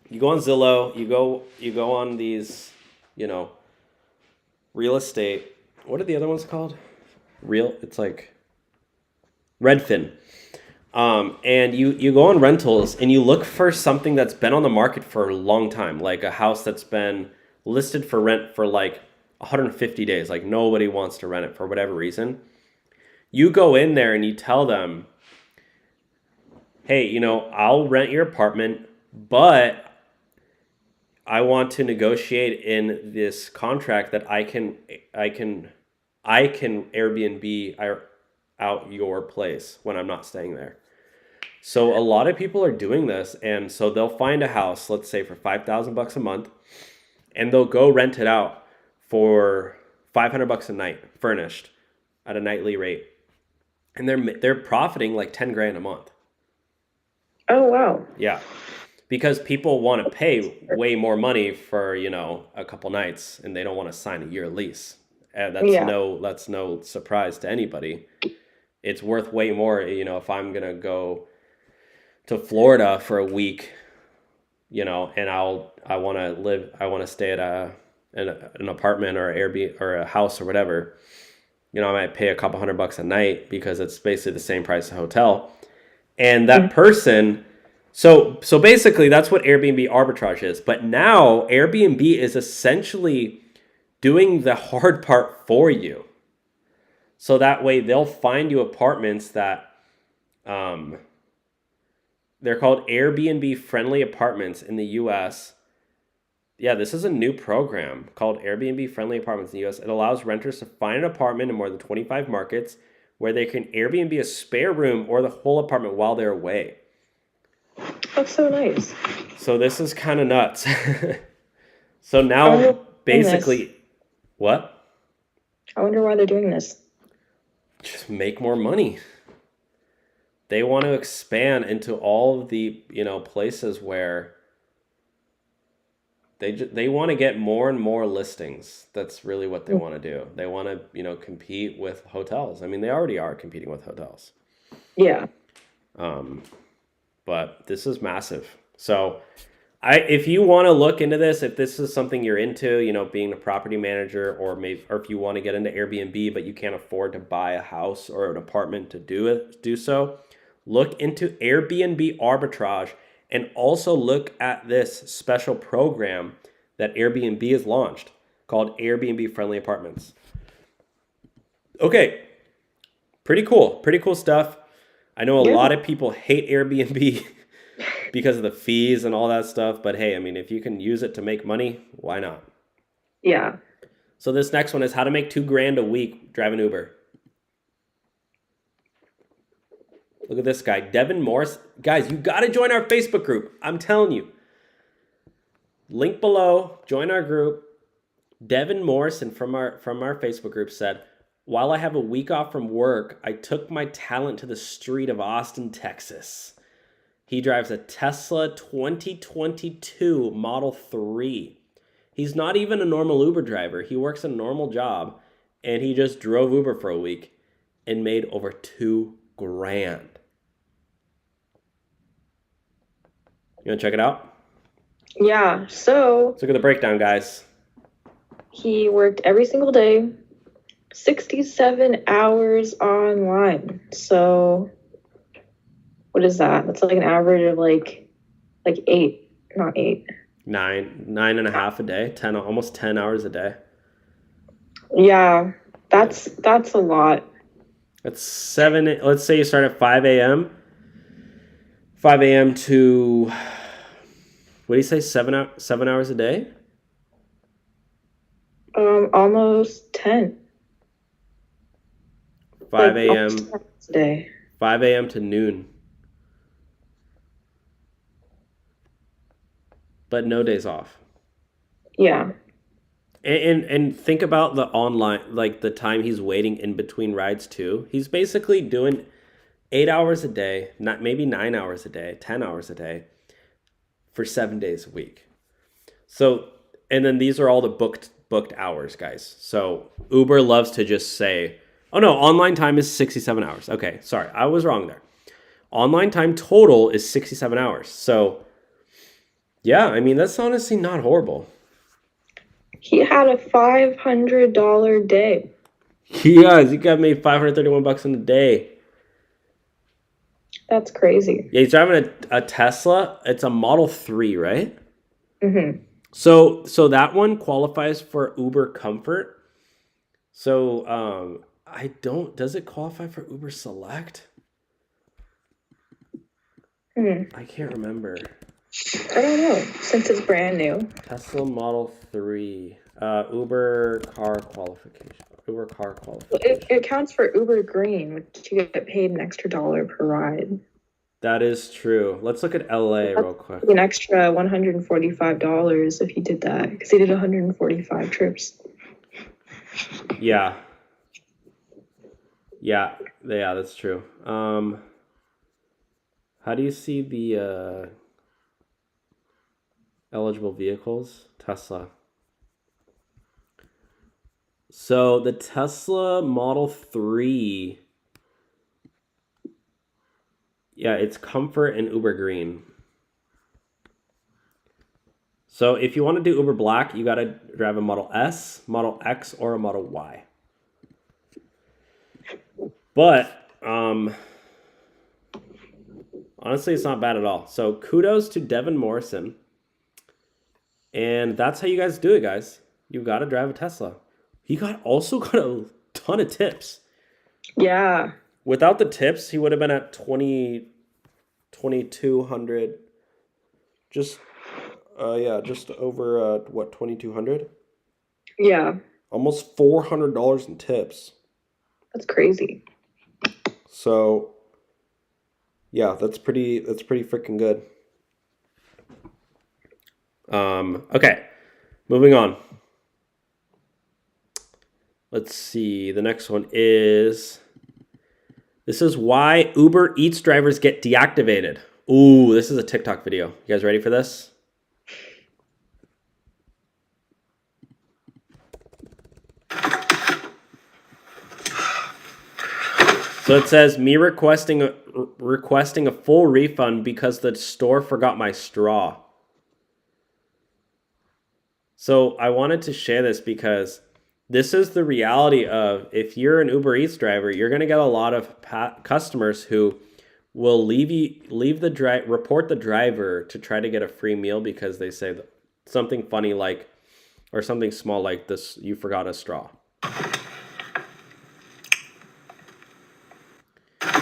You go on Zillow, you go on these, real estate. What are the other ones called? It's like Redfin. And you go on rentals and you look for something that's been on the market for a long time, like a house that's been listed for rent for like 150 days. Like nobody wants to rent it for whatever reason. You go in there and you tell them, hey, I'll rent your apartment, but I want to negotiate in this contract that I can Airbnb out your place when I'm not staying there. So a lot of people are doing this, and so they'll find a house, let's say for $5,000 a month, and they'll go rent it out for $500 a night, furnished, at a nightly rate, and they're profiting like 10 grand a month. Oh, wow. Yeah, because people want to pay way more money for a couple nights, and they don't want to sign a year lease. And that's no surprise to anybody. It's worth way more, if I'm gonna go to Florida for a week, and I want to stay at an apartment or Airbnb or a house or whatever. I might pay a couple $100 a night because it's basically the same price as a hotel. And that person, so basically that's what Airbnb arbitrage is. But now Airbnb is essentially doing the hard part for you. So that way they'll find you apartments that they're called Airbnb friendly apartments in the US. Yeah, this is a new program called Airbnb friendly apartments in the US. It allows renters to find an apartment in more than 25 markets where they can Airbnb a spare room or the whole apartment while they're away. That's so nice. So this is kind of nuts. So now basically, what? I wonder why they're doing this. Just make more money. They want to expand into all of the, places where they want to get more and more listings. That's really what they want to do. They want to, compete with hotels. I mean, they already are competing with hotels. Yeah. But this is massive. So if you want to look into this, if this is something you're into, being a property manager, or if you want to get into Airbnb, but you can't afford to buy a house or an apartment to do so, look into Airbnb arbitrage, and also look at this special program that Airbnb has launched called Airbnb Friendly Apartments. Okay, pretty cool stuff. I know a lot of people hate Airbnb because of the fees and all that stuff, but hey, I mean, if you can use it to make money, why not? Yeah. So this next one is how to make $2,000 a week driving Uber. Look at this guy, Devin Morris. Guys, you got to join our Facebook group. I'm telling you. Link below. Join our group. Devin Morrison from our Facebook group said, while I have a week off from work, I took my talent to the street of Austin, Texas. He drives a Tesla 2022 Model 3. He's not even a normal Uber driver. He works a normal job, and he just drove Uber for a week and made over $2,000. You want to check it out? Yeah, so Let's look at the breakdown, guys. he worked every single day, 67 hours online. So what is that? That's like an average of like 8, not 8. 9.5 a day, 10, almost 10 hours a day. Yeah, that's a lot. That's 7. Let's say you start at 5 a.m. 5 a.m. to, what do you say, 7 hours a day? Almost 10. 5 Like, a.m. almost 10 hours a day. 5 a.m. to noon. But no days off. Yeah. And think about the online, like the time he's waiting in between rides too. He's basically doing 8 hours a day, not maybe 9 hours a day, 10 hours a day for 7 days a week. So, and then these are all the booked hours, guys. So Uber loves to just say, oh no, online time is 67 hours. Okay, sorry, I was wrong there. Online time total is 67 hours. So yeah, I mean, that's honestly not horrible. He had a $500 day. He got made $531 in a day. That's crazy. Yeah, he's driving a Tesla. It's a Model 3, right? Hmm. So that one qualifies for Uber Comfort. So I don't, does it qualify for Uber Select? I can't remember. I don't know, since it's brand new. Tesla Model 3. Uber car qualification. Uber car Well, qualification. it counts for Uber Green, which you get paid an extra $1 per ride. That is true. Let's look at LA real quick. An extra $145 if he did that, because he did 145 trips. Yeah. Yeah, that's true. How do you see the eligible vehicles? Tesla. So the Tesla Model 3, yeah, it's Comfort and Uber Green. So if you want to do Uber Black, you got to drive a Model S, Model X, or a Model Y. But honestly, it's not bad at all. So kudos to Devin Morrison. And that's how you guys do it, guys. You got to drive a Tesla. He also got a ton of tips. Yeah. Without the tips, he would have been at 2,200. Just just over what, 2,200? Yeah. Almost $400 in tips. That's crazy. So yeah, that's pretty freaking good. Okay, moving on. Let's see. The next one is, this is why Uber Eats drivers get deactivated. Ooh, this is a TikTok video. You guys ready for this? So it says, me requesting a full refund because the store forgot my straw. So I wanted to share this because this is the reality of, if you're an Uber Eats driver, you're going to get a lot of customers who will report the driver to try to get a free meal because they say something funny like, or something small like this, you forgot a straw.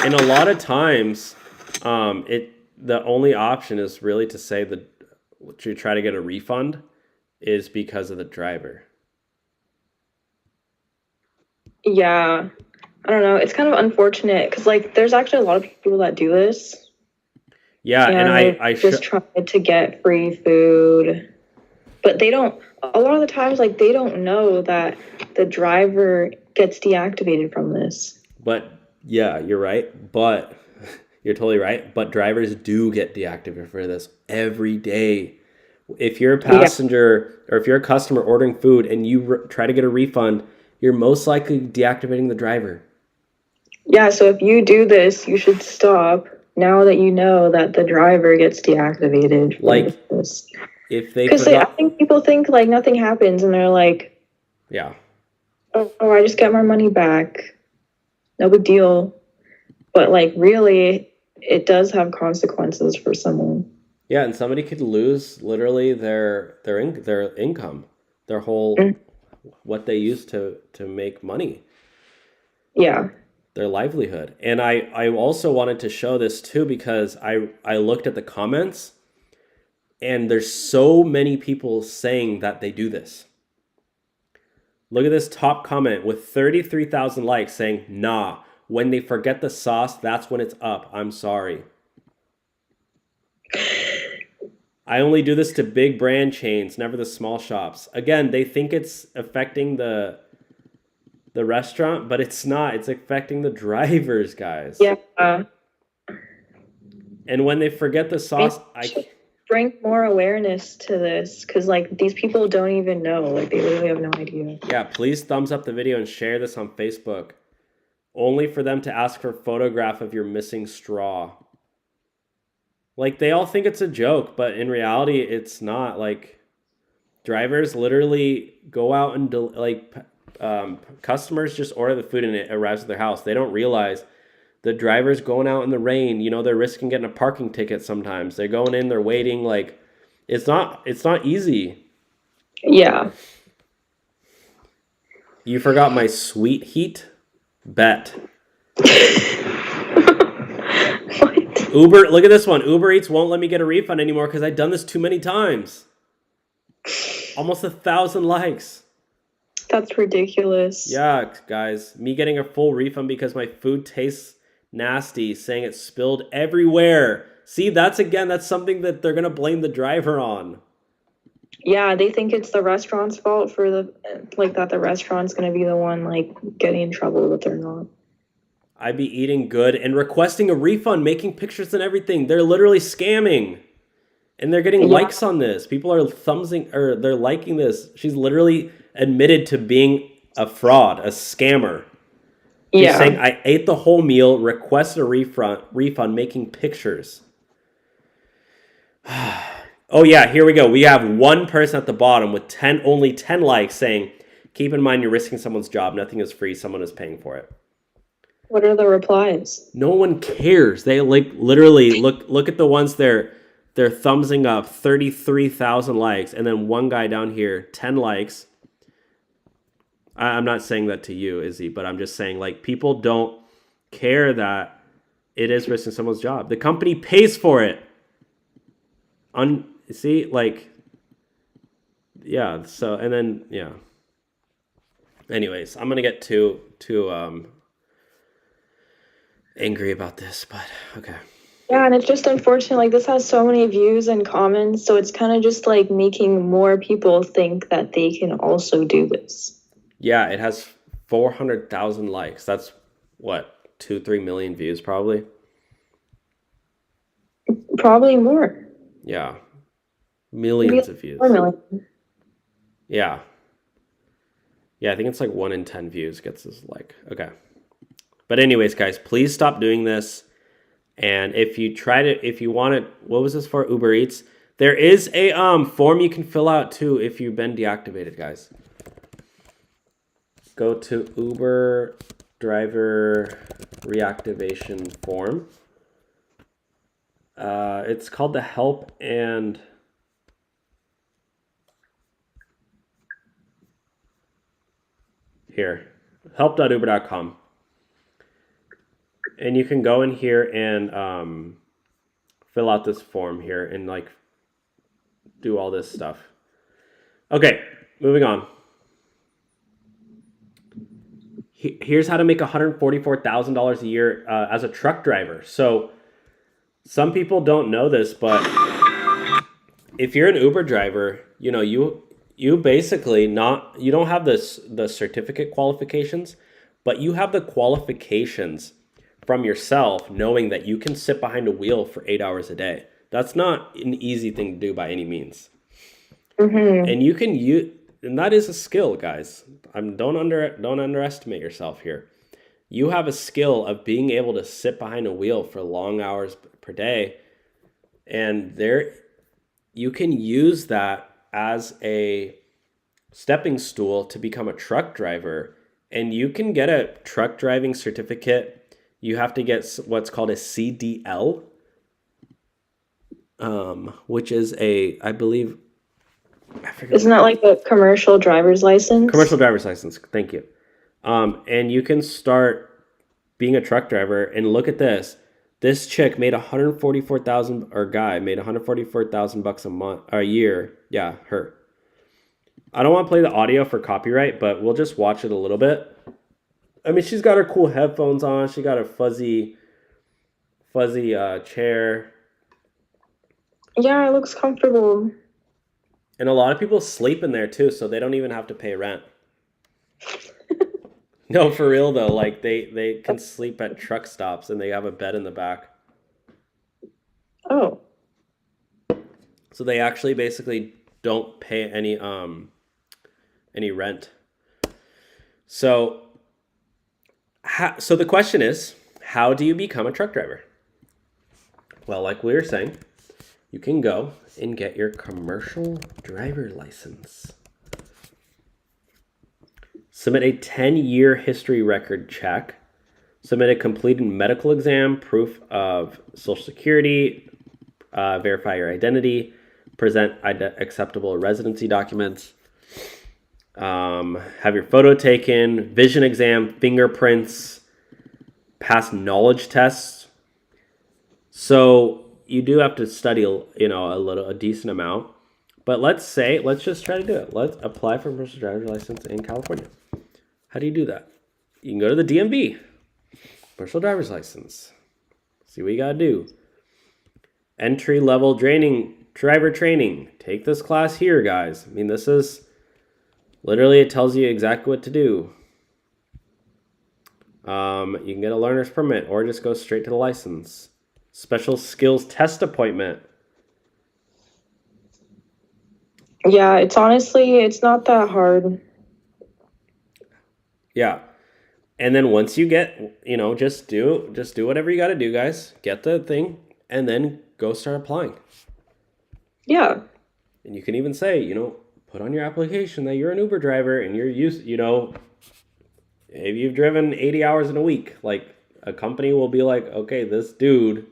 And a lot of times, the only option is really to say to try to get a refund is because of the driver. Yeah. I don't know. It's kind of unfortunate because, like, there's actually a lot of people that do this. Yeah, and I just try to get free food, but they don't. A lot of the times, like, they don't know that the driver gets deactivated from this. But yeah, you're right. But you're totally right. But drivers do get deactivated for this every day. If you're a passenger or if you're a customer ordering food and you try to get a refund, you're most likely deactivating the driver. Yeah, so if you do this, you should stop now that you know that the driver gets deactivated. Like, this. If they Because I think people think, like, nothing happens and they're like, yeah, oh, I just got my money back. No big deal. But, like, really, it does have consequences for someone. Yeah, and somebody could lose literally their income, their whole what they use to make money. Yeah. Their livelihood. And I also wanted to show this too because I looked at the comments and there's so many people saying that they do this. Look at this top comment with 33,000 likes saying, nah, when they forget the sauce, that's when it's up. I'm sorry. I only do this to big brand chains, never the small shops. Again, they think it's affecting the restaurant, but it's not. It's affecting the drivers, guys. Yeah. And when they forget the sauce, I bring more awareness to this because, like, these people don't even know. Like, they literally have no idea. Yeah, please thumbs up the video and share this on Facebook. Only for them to ask for a photograph of your missing straw. Like, they all think it's a joke, but in reality, it's not. Like, drivers literally go out and customers just order the food and it arrives at their house. They don't realize The drivers going out in the rain, you know, they're risking getting a parking ticket sometimes. They're going in, they're waiting, like it's not easy. Yeah. You forgot my sweet heat? Bet. What? Uber, look at this one. Uber Eats won't let me get a refund anymore because I've done this too many times. Almost 1,000 likes. That's ridiculous. Yeah, guys. Me getting a full refund because my food tastes nasty, saying it spilled everywhere. See, that's something that they're going to blame the driver on. Yeah, they think it's the restaurant's fault for that the restaurant's gonna be the one like getting in trouble, but they're not. I'd be eating good and requesting a refund, making pictures and everything. They're literally scamming. And they're getting likes on this. People are they're liking this. She's literally admitted to being a fraud, a scammer. She's saying, I ate the whole meal, requested a refund, making pictures. Oh yeah, here we go. We have one person at the bottom with only 10 likes saying, keep in mind you're risking someone's job. Nothing is free. Someone is paying for it. What are the replies? No one cares. They like literally look at the ones they're thumbsing up, 33,000 likes, and then one guy down here, 10 likes. I'm not saying that to you, Izzy, but I'm just saying like people don't care that it is risking someone's job. The company pays for it. See, like, yeah. So and then yeah. Anyways, I'm gonna get too angry about this, but okay. Yeah, and it's just unfortunate. Like this has so many views and comments, so it's kind of just like making more people think that they can also do this. Yeah, it has 400,000 likes. That's what, 2-3 million views probably. Probably more. Yeah, millions of views. 4 million. Yeah. I think it's like 1 in 10 views gets this like. Okay. But anyways, guys, please stop doing this. And if you want it, what was this for? Uber Eats. There is a form you can fill out too if you've been deactivated, guys. Go to Uber driver reactivation form. It's called the help and here, help.uber.com. And you can go in here and fill out this form here and like do all this stuff. Okay, moving on. Here's how to make $144,000 a year as a truck driver. So some people don't know this, but if you're an Uber driver, you know, you basically you don't have the certificate qualifications, but you have the qualifications from yourself knowing that you can sit behind a wheel for 8 hours a day. That's not an easy thing to do by any means. Mm-hmm. And that is a skill, guys. Don't underestimate yourself here. You have a skill of being able to sit behind a wheel for long hours per day, and you can use that as a stepping stool to become a truck driver. And you can get a truck driving certificate. You have to get what's called a CDL, which is I believe, I forget. Isn't that like a commercial driver's license? Commercial driver's license. Thank you. And you can start being a truck driver. And look at this. This chick made guy made $144,000 a year. Yeah, her. I don't want to play the audio for copyright, but we'll just watch it a little bit. I mean, she's got her cool headphones on. She got a fuzzy chair. Yeah, it looks comfortable. And a lot of people sleep in there too, so they don't even have to pay rent. No, for real though. Like they can sleep at truck stops and they have a bed in the back. Oh. So they actually basically don't pay any rent. So the question is, how do you become a truck driver? Well, like we were saying, you can go and get your commercial driver license. Submit a 10-year history record check Submit a completed medical exam, proof of Social Security, verify your identity, present acceptable residency documents, have your photo taken, vision exam, fingerprints, pass knowledge tests. So you do have to study, a decent amount. But let's just try to do it. Let's apply for a commercial driver's license in California. How do you do that? You can go to the DMV, commercial driver's license. See what you gotta do. Entry level driver training. Take this class here, guys. I mean, this is literally, it tells you exactly what to do. You can get a learner's permit or just go straight to the license. Special skills test appointment. Yeah, it's not that hard. Yeah. And then once you get, just do whatever you got to do, guys. Get the thing and then go start applying. Yeah. And you can even say, put on your application that you're an Uber driver and you're used, if you've driven 80 hours in a week, like a company will be like, okay, this dude,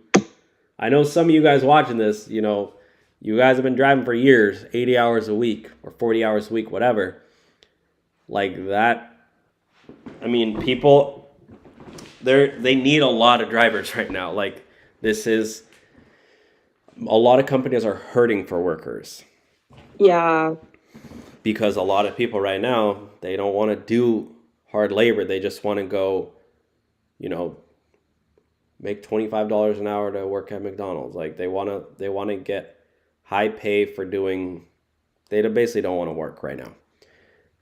I know some of you guys watching this, you guys have been driving for years, 80 hours a week or 40 hours a week, whatever. Like that. I mean, people, they need a lot of drivers right now. Like this is, a lot of companies are hurting for workers. Yeah. Because a lot of people right now, they don't want to do hard labor. They just want to go, make $25 an hour to work at McDonald's. Like they want to get high pay for doing, they basically don't want to work right now.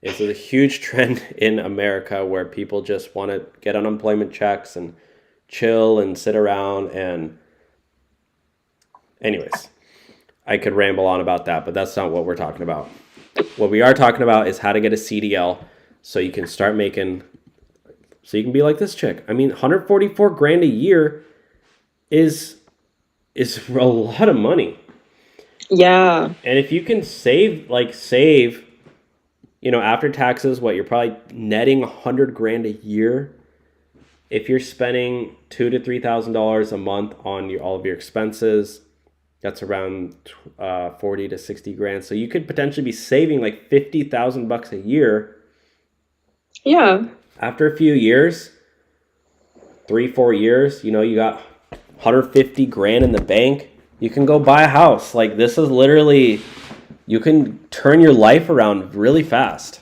It's a huge trend in America where people just want to get unemployment checks and chill and sit around. And anyways, I could ramble on about that, but that's not what we're talking about. What we are talking about is how to get a CDL so you can start making, so you can be like this chick. I mean, 144 grand a year is a lot of money. Yeah. And if you can save, after taxes, you're probably netting 100 grand a year. If you're spending $2,000 to $3,000 a month on all of your expenses, that's around 40 to 60 grand. So you could potentially be saving like $50,000 a year. Yeah. After a few years, 3-4 years, you got 150 grand in the bank. You can go buy a house. Like this is literally, you can turn your life around really fast.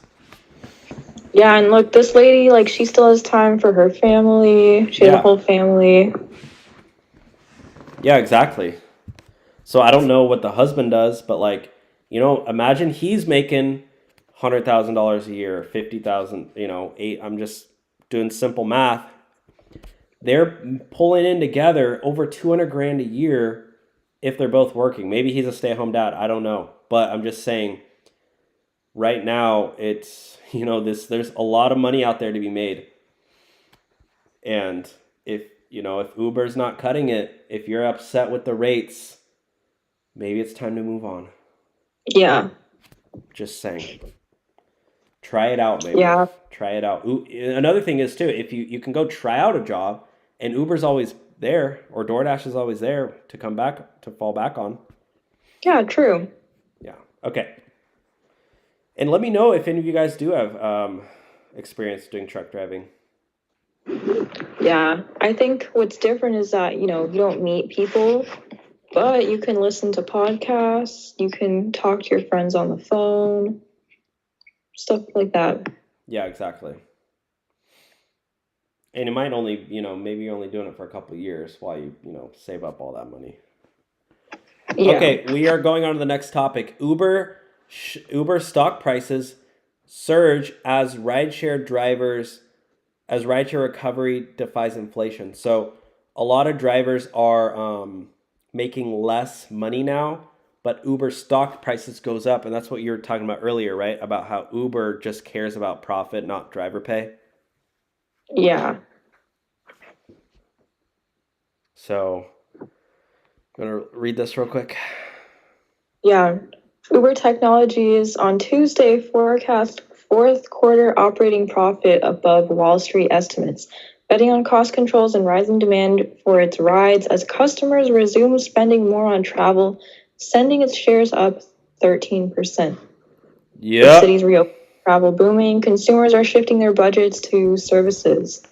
Yeah, and look, this lady, like, she still has time for her family. She has a whole family. Yeah, exactly. So I don't know what the husband does, but imagine he's making $100,000 a year, 50,000, I'm just doing simple math. They're pulling in together over 200 grand a year if they're both working. Maybe he's a stay-at-home dad. I don't know. But I'm just saying, right now, it's, there's a lot of money out there to be made. And if Uber's not cutting it, if you're upset with the rates, maybe it's time to move on. Yeah. Just saying. Try it out, maybe. Yeah. Try it out. Another thing is, too, if you can go try out a job, and Uber's always there, or DoorDash is always there to fall back on. Yeah, true. Yeah. Okay. And let me know if any of you guys do have experience doing truck driving. Yeah. I think what's different is that, you don't meet people, but you can listen to podcasts. You can talk to your friends on the phone. Stuff like that. Yeah, exactly. And it might only, maybe you're only doing it for a couple of years while you, save up all that money. Yeah. Okay, we are going on to the next topic. Uber stock prices surge as rideshare recovery defies inflation. So a lot of drivers are making less money now, but Uber stock prices goes up. And that's what you were talking about earlier, right? About how Uber just cares about profit, not driver pay. Yeah. So, I'm going to read this real quick. Yeah. Uber Technologies on Tuesday forecast fourth quarter operating profit above Wall Street estimates, betting on cost controls and rising demand for its rides as customers resume spending more on travel, sending its shares up 13%. The Yep. city's reopening, travel booming, consumers are shifting their budgets to services.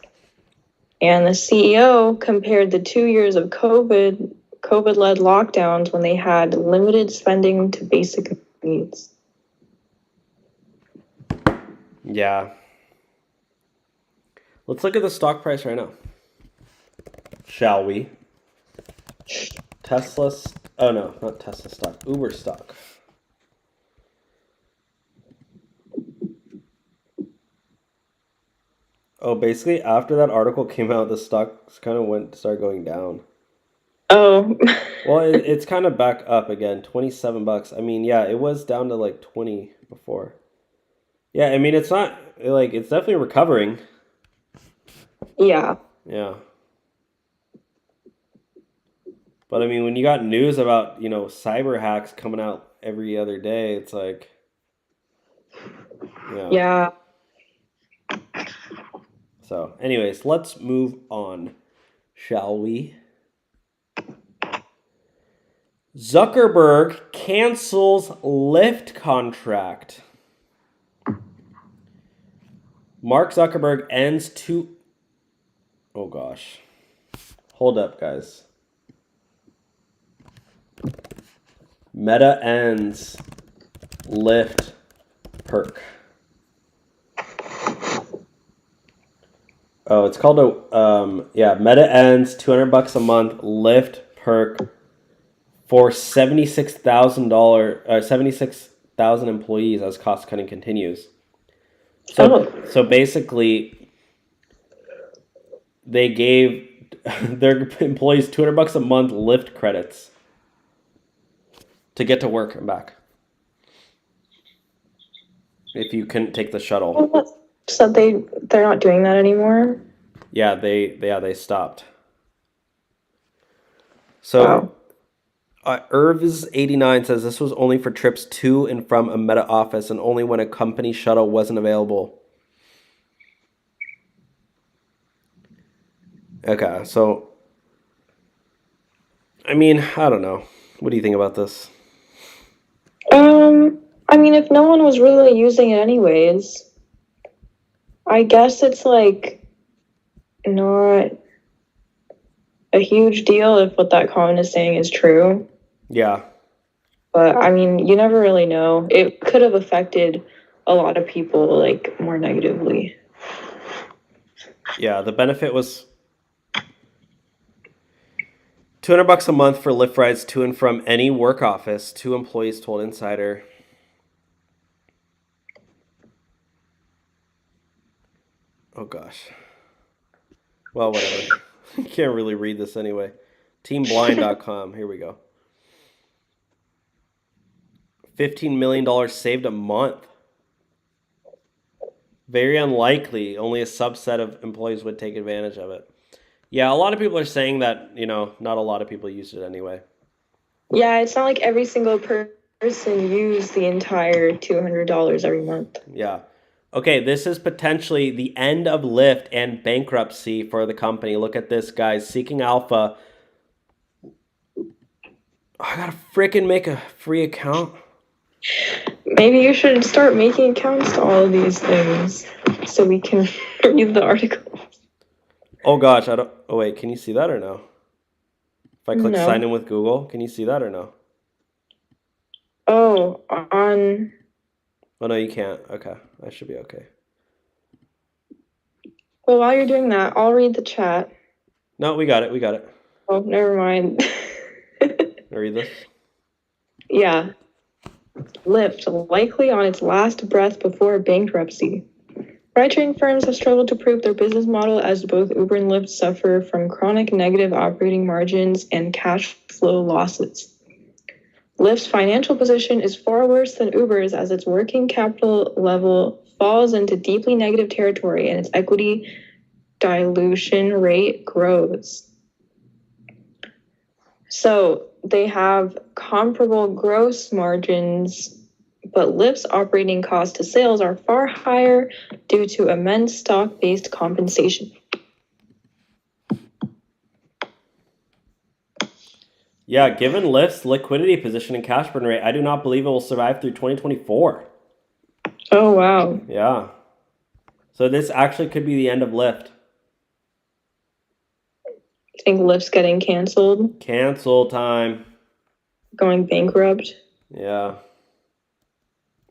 And the CEO compared the 2 years of COVID-led lockdowns when they had limited spending to basic needs. Yeah. Let's look at the stock price right now. Shall we? Oh no, not Tesla stock. Uber stock. Oh, basically after that article came out, the stocks kind of started going down. Oh, Well, it's kind of back up again, $27. I mean, yeah, it was down to like 20 before. Yeah, I mean, it's not like it's definitely recovering. yeah. Yeah. But I mean, when you got news about, cyber hacks coming out every other day, it's like, Yeah. So, anyways, let's move on, shall we? Zuckerberg cancels Lyft contract. Mark Zuckerberg ends Oh gosh. Hold up, guys. Meta ends Lyft perk. Oh, it's called Meta ends $200 a month Lyft perk for $76,000 employees as cost cutting continues. So basically, they gave their employees $200 a month Lyft credits to get to work and back if you couldn't take the shuttle. So they're not doing that anymore? Yeah, they stopped. So, wow. Irvs89 says this was only for trips to and from a Meta office and only when a company shuttle wasn't available. Okay, so, I mean, I don't know. What do you think about this? I mean, if no one was really using it anyways, I guess it's like not a huge deal if what that comment is saying is true. Yeah. But I mean, you never really know. It could have affected a lot of people like more negatively. Yeah, the benefit was $200 a month for Lyft rides to and from any work office, 2 employees told Insider. Oh gosh. Well, whatever. You can't really read this anyway. Teamblind.com. Here we go. $15 million saved a month. Very unlikely. Only a subset of employees would take advantage of it. Yeah, a lot of people are saying that, not a lot of people used it anyway. Yeah, it's not like every single person used the entire $200 every month. Yeah. Okay, this is potentially the end of Lyft and bankruptcy for the company. Look at this, guys. Seeking Alpha. I gotta freaking make a free account. Maybe you should start making accounts to all of these things so we can read the article. Oh gosh, oh wait, can you see that or no? If I click No. sign in with Google, can you see that or no? Oh, on... Oh no, you can't. Okay, I should be okay. Well, while you're doing that, I'll read the chat. No, we got it. Oh, never mind. Read this? Yeah. Lyft, likely on its last breath before bankruptcy. Ride-sharing firms have struggled to prove their business model as both Uber and Lyft suffer from chronic negative operating margins and cash flow losses. Lyft's financial position is far worse than Uber's as its working capital level falls into deeply negative territory and its equity dilution rate grows. So they have comparable gross margins, but Lyft's operating costs to sales are far higher due to immense stock-based compensation. Yeah, given Lyft's liquidity position and cash burn rate, I do not believe it will survive through 2024. Oh, wow. Yeah. So this actually could be the end of Lyft. I think Lyft's getting canceled, Cancel time. going bankrupt. Yeah.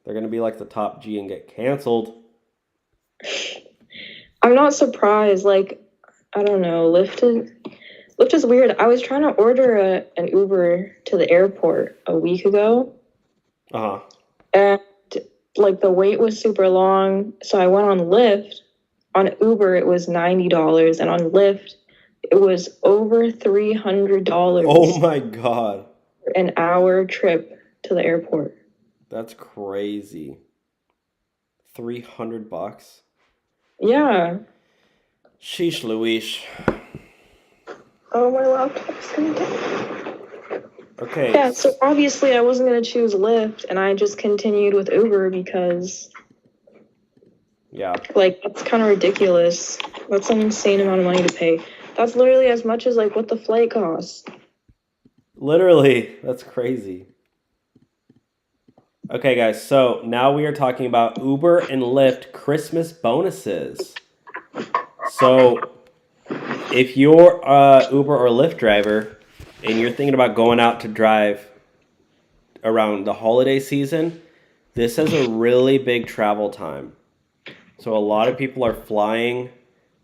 They're going to be like the top G and get canceled. I'm not surprised. Like, I don't know. Lyft is weird. I was trying to order an Uber to the airport a week ago, Uh-huh. and like the wait was super long. So I went on Lyft. On Uber, it was $90, and on Lyft, it was over $300 Oh my God. for an hour trip to the airport. That's crazy. $300. Yeah. Sheesh Louise. Oh, my laptop's gonna die. Okay. Yeah, so obviously I wasn't gonna choose Lyft, and I just continued with Uber because, Yeah. like, that's kind of ridiculous. That's an insane amount of money to pay. That's literally as much as, like, what the flight costs. Literally. That's crazy. Okay, guys. So now we are talking about Uber and Lyft Christmas bonuses. So if you're a Uber or Lyft driver and you're thinking about going out to drive around the holiday season, this is a really big travel time. So a lot of people are flying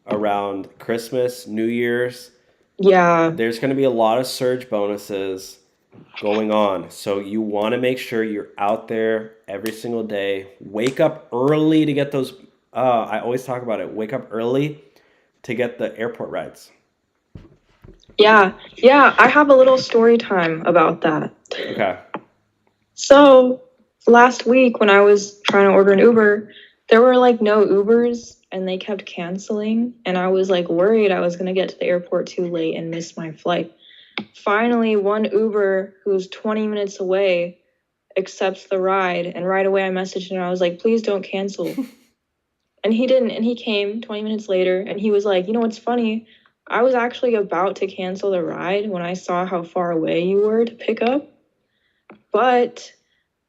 around Christmas, New Year's. Yeah. There's going to be a lot of surge bonuses going on. So you want to make sure you're out there every single day. Wake up early to get those. I always talk about it. Wake up early to get the airport rides. Yeah. Yeah. I have a little story time about that. Okay. So last week when I was trying to order an Uber, there were like no Ubers and they kept canceling. And I was like worried I was going to get to the airport too late and miss my flight. Finally, one Uber who's 20 minutes away accepts the ride. And right away I messaged him and I was like, please don't cancel. And he didn't. And he came 20 minutes later and he was like, you know what's funny? I was actually about to cancel the ride when I saw how far away you were to pick up. But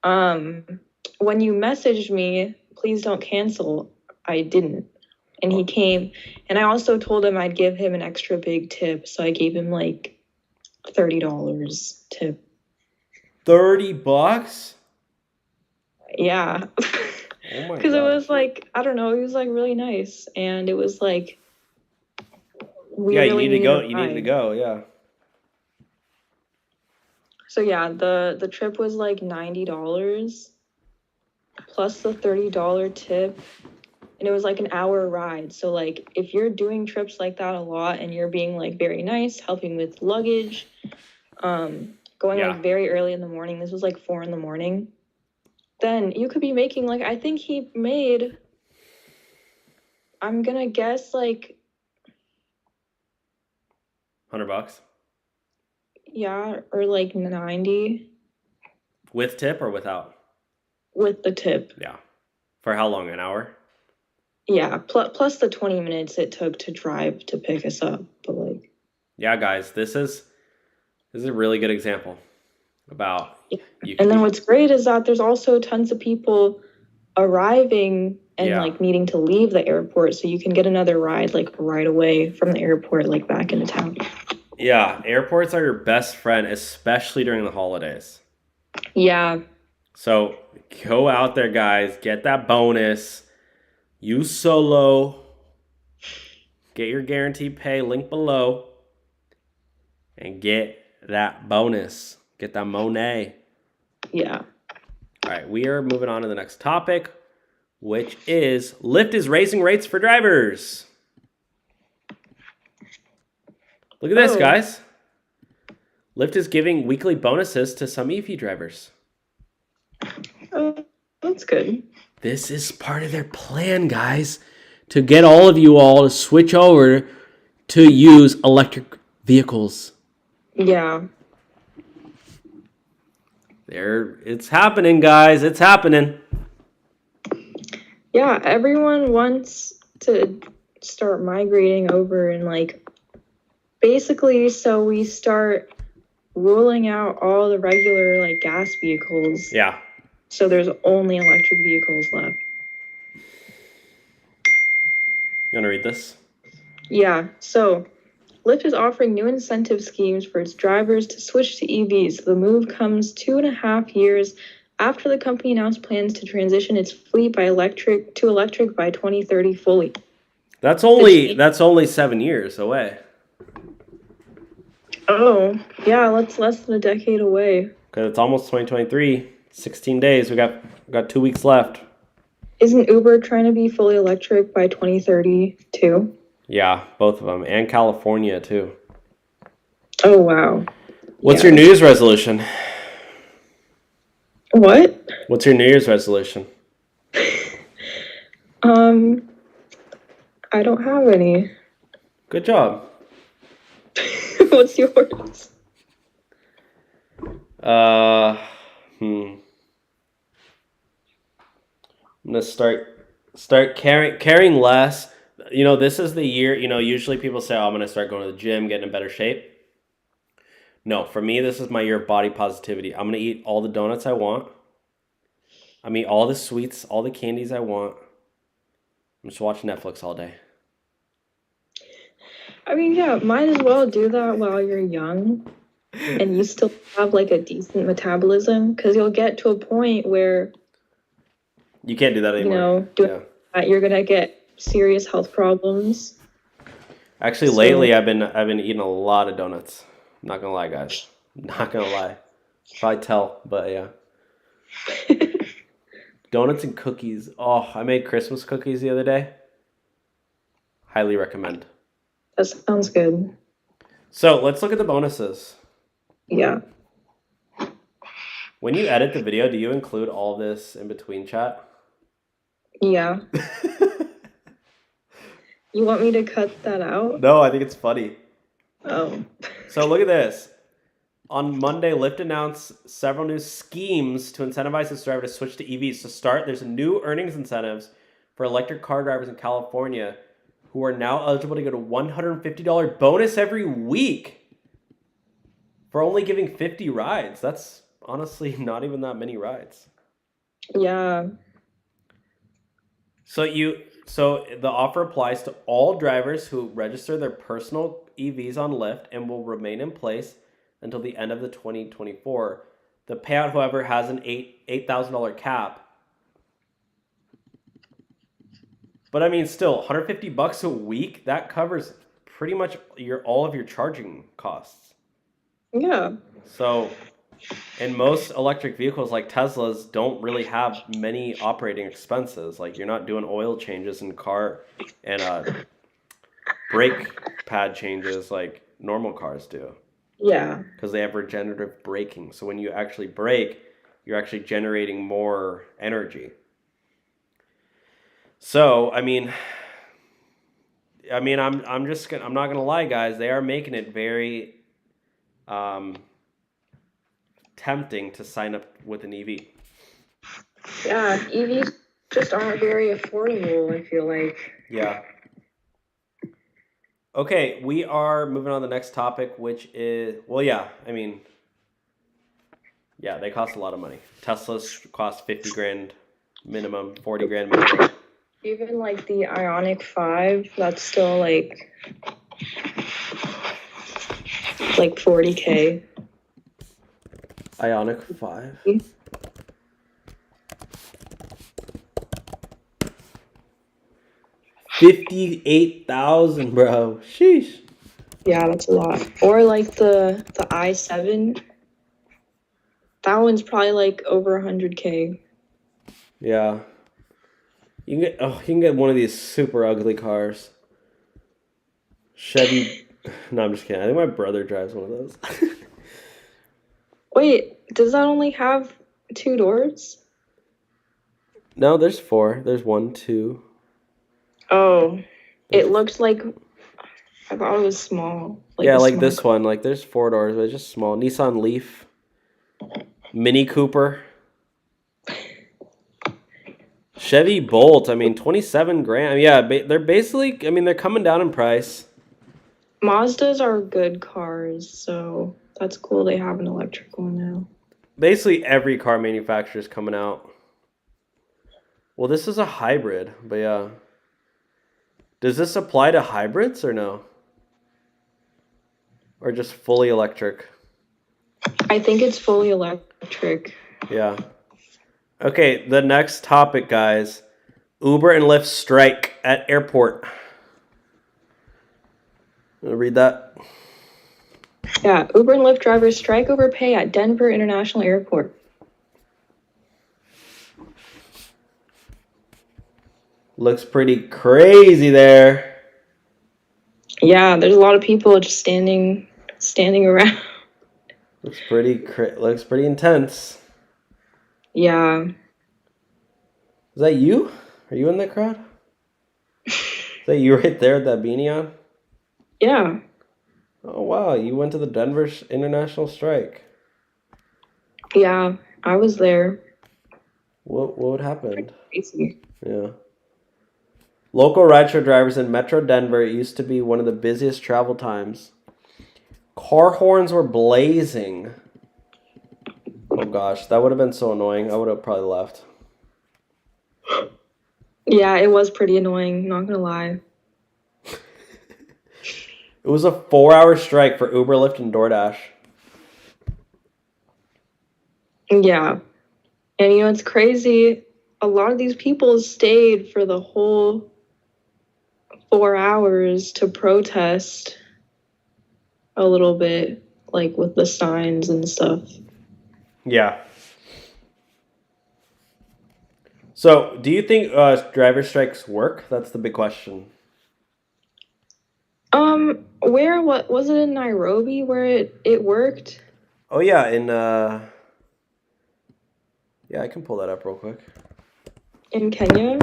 when you messaged me, please don't cancel, I didn't. And he came. And I also told him I'd give him an extra big tip. So I gave him like $30 tip. $30? Yeah. Oh my Because it God. was like, I don't know, he was like really nice. And it was like, we Yeah, really you need to go. needed a You need to ride. go. Yeah. So yeah, the trip was like $90 plus the $30 tip, and it was like an hour ride. So like if you're doing trips like that a lot and you're being like very nice, helping with luggage, going Yeah. like very early in the morning, this was like 4 a.m, then you could be making like, I think he made, I'm gonna guess like, $100 yeah, or like 90 with tip or without? with the tip. Yeah. For how long? An hour? Yeah, plus the 20 minutes it took to drive to pick us up. But like, Yeah, guys, this is a really good example about yeah. you. And then what's great is that there's also tons of people arriving and Yeah. like needing to leave the airport, so you can get another ride like right away from the airport, like back into town. Yeah, airports are your best friend, especially during the holidays. Yeah, So go out there, guys. Get that bonus. Use Solo. Get your guaranteed pay link below. And get that bonus. Get that Monet. yeah. All right, we are moving on to the next topic, which is Lyft is raising rates for drivers. Look at this, Oh. guys. Lyft is giving weekly bonuses to some EV drivers. Oh, that's good. This is part of their plan, guys, to get all of you all to switch over to use electric vehicles. Yeah. It's happening, guys. It's happening. Yeah, everyone wants to start migrating over and like basically so we start ruling out all the regular like gas vehicles. Yeah. So there's only electric vehicles left. You want to read this? Yeah. So Lyft is offering new incentive schemes for its drivers to switch to EVs. The move comes 2.5 years after the company announced plans to transition its fleet by electric by 2030 fully. That's only 7 years away. Oh, yeah, that's less than a decade away. Because it's almost 2023. 16 days. We got 2 weeks left. Isn't Uber trying to be fully electric by 2030 too? Yeah, both of them. And California, too. Oh, wow. What's Yeah. your New Year's resolution? What? What's your New Year's resolution? I don't have any. Good job. What's yours? I'm gonna start carrying less. You know, this is the year. You know, usually people say, "Oh, I'm gonna start going to the gym, getting in better shape." No, for me, this is my year of body positivity. I'm gonna eat all the donuts I want. I'm gonna eat all the sweets, all the candies I want. I'm just watching Netflix all day. I mean, yeah, might as well do that while you're young and you still have like a decent metabolism, because you'll get to a point where, You can't do that you anymore. know, doing that, you're gonna get serious health problems. Actually, So- lately I've been eating a lot of donuts. I'm not gonna lie, guys. Not gonna lie. Probably tell, but yeah. Donuts and cookies. Oh, I made Christmas cookies the other day. Highly recommend. That sounds good. So let's look at the bonuses. Yeah. When you edit the video, do you include all this in between chat? Yeah. You want me to cut that out? No, I think it's funny. Oh. So look at this. On Monday, Lyft announced several new schemes to incentivize its driver to switch to EVs. To start, there's a new earnings incentives for electric car drivers in California who are now eligible to get a $150 bonus every week for only giving 50 rides. That's honestly not even that many rides. Yeah. So the offer applies to all drivers who register their personal EVs on Lyft and will remain in place until the end of the 2024. The payout, however, has an $8,000 cap. But I mean, still, $150 a week, that covers pretty much all of your charging costs. Yeah. So, and most electric vehicles like Teslas don't really have many operating expenses. Like, you're not doing oil changes in car and brake pad changes like normal cars do. Yeah. Because they have regenerative braking. So when you actually brake, you're actually generating more energy. So, I'm not gonna lie, guys. They are making it very tempting to sign up with an EV. Yeah. EVs just aren't very affordable, I feel like. Yeah. Okay, we are moving on to the next topic, which is, they cost a lot of money. Teslas cost 50 grand minimum, 40 grand minimum. Even like the Ioniq 5, that's still like 40K. Ioniq 5. $58,000, bro. Sheesh. Yeah, that's a lot. Or like the i7. That one's probably like over 100K. Yeah. You can get one of these super ugly cars. Chevy. No, I'm just kidding. I think my brother drives one of those. Wait, does that only have 2 doors? No, there's 4. There's 1, 2. Oh, it looks like, I thought it was small. Yeah, a like small this car. one. Like there's 4 doors, but it's just small. Nissan Leaf. Mini Cooper. Chevy Bolt. 27 grand. Yeah, they're basically, they're coming down in price. Mazdas are good cars, so That's cool. They have an electric one now. Basically, every car manufacturer is coming out. Well, this is a hybrid, but yeah. Does this apply to hybrids or no? Or just fully electric? I think it's fully electric. Yeah. Okay, the next topic, guys. Uber and Lyft strike at airport. Wanna read that? Yeah, Uber and Lyft drivers strike over pay at Denver International Airport. Looks pretty crazy there. Yeah, there's a lot of people just standing around. Looks pretty intense. Yeah. Is that you? Are you in that crowd? Is that you right there with that beanie on? Yeah. Oh wow, you went to the Denver International strike. Yeah, I was there. What happened? Crazy. Yeah. Local rideshare drivers in Metro Denver used to be one of the busiest travel times. Car horns were blazing. Oh gosh, that would have been so annoying. I would have probably left. Yeah, it was pretty annoying, not gonna lie. It was a 4-hour strike for Uber, Lyft, and DoorDash. Yeah. And it's crazy. A lot of these people stayed for the whole 4 hours to protest a little bit, like with the signs and stuff. Yeah. So, do you think driver strikes work? That's the big question. What was it in Nairobi where it worked? Oh yeah, yeah, I can pull that up real quick. In Kenya?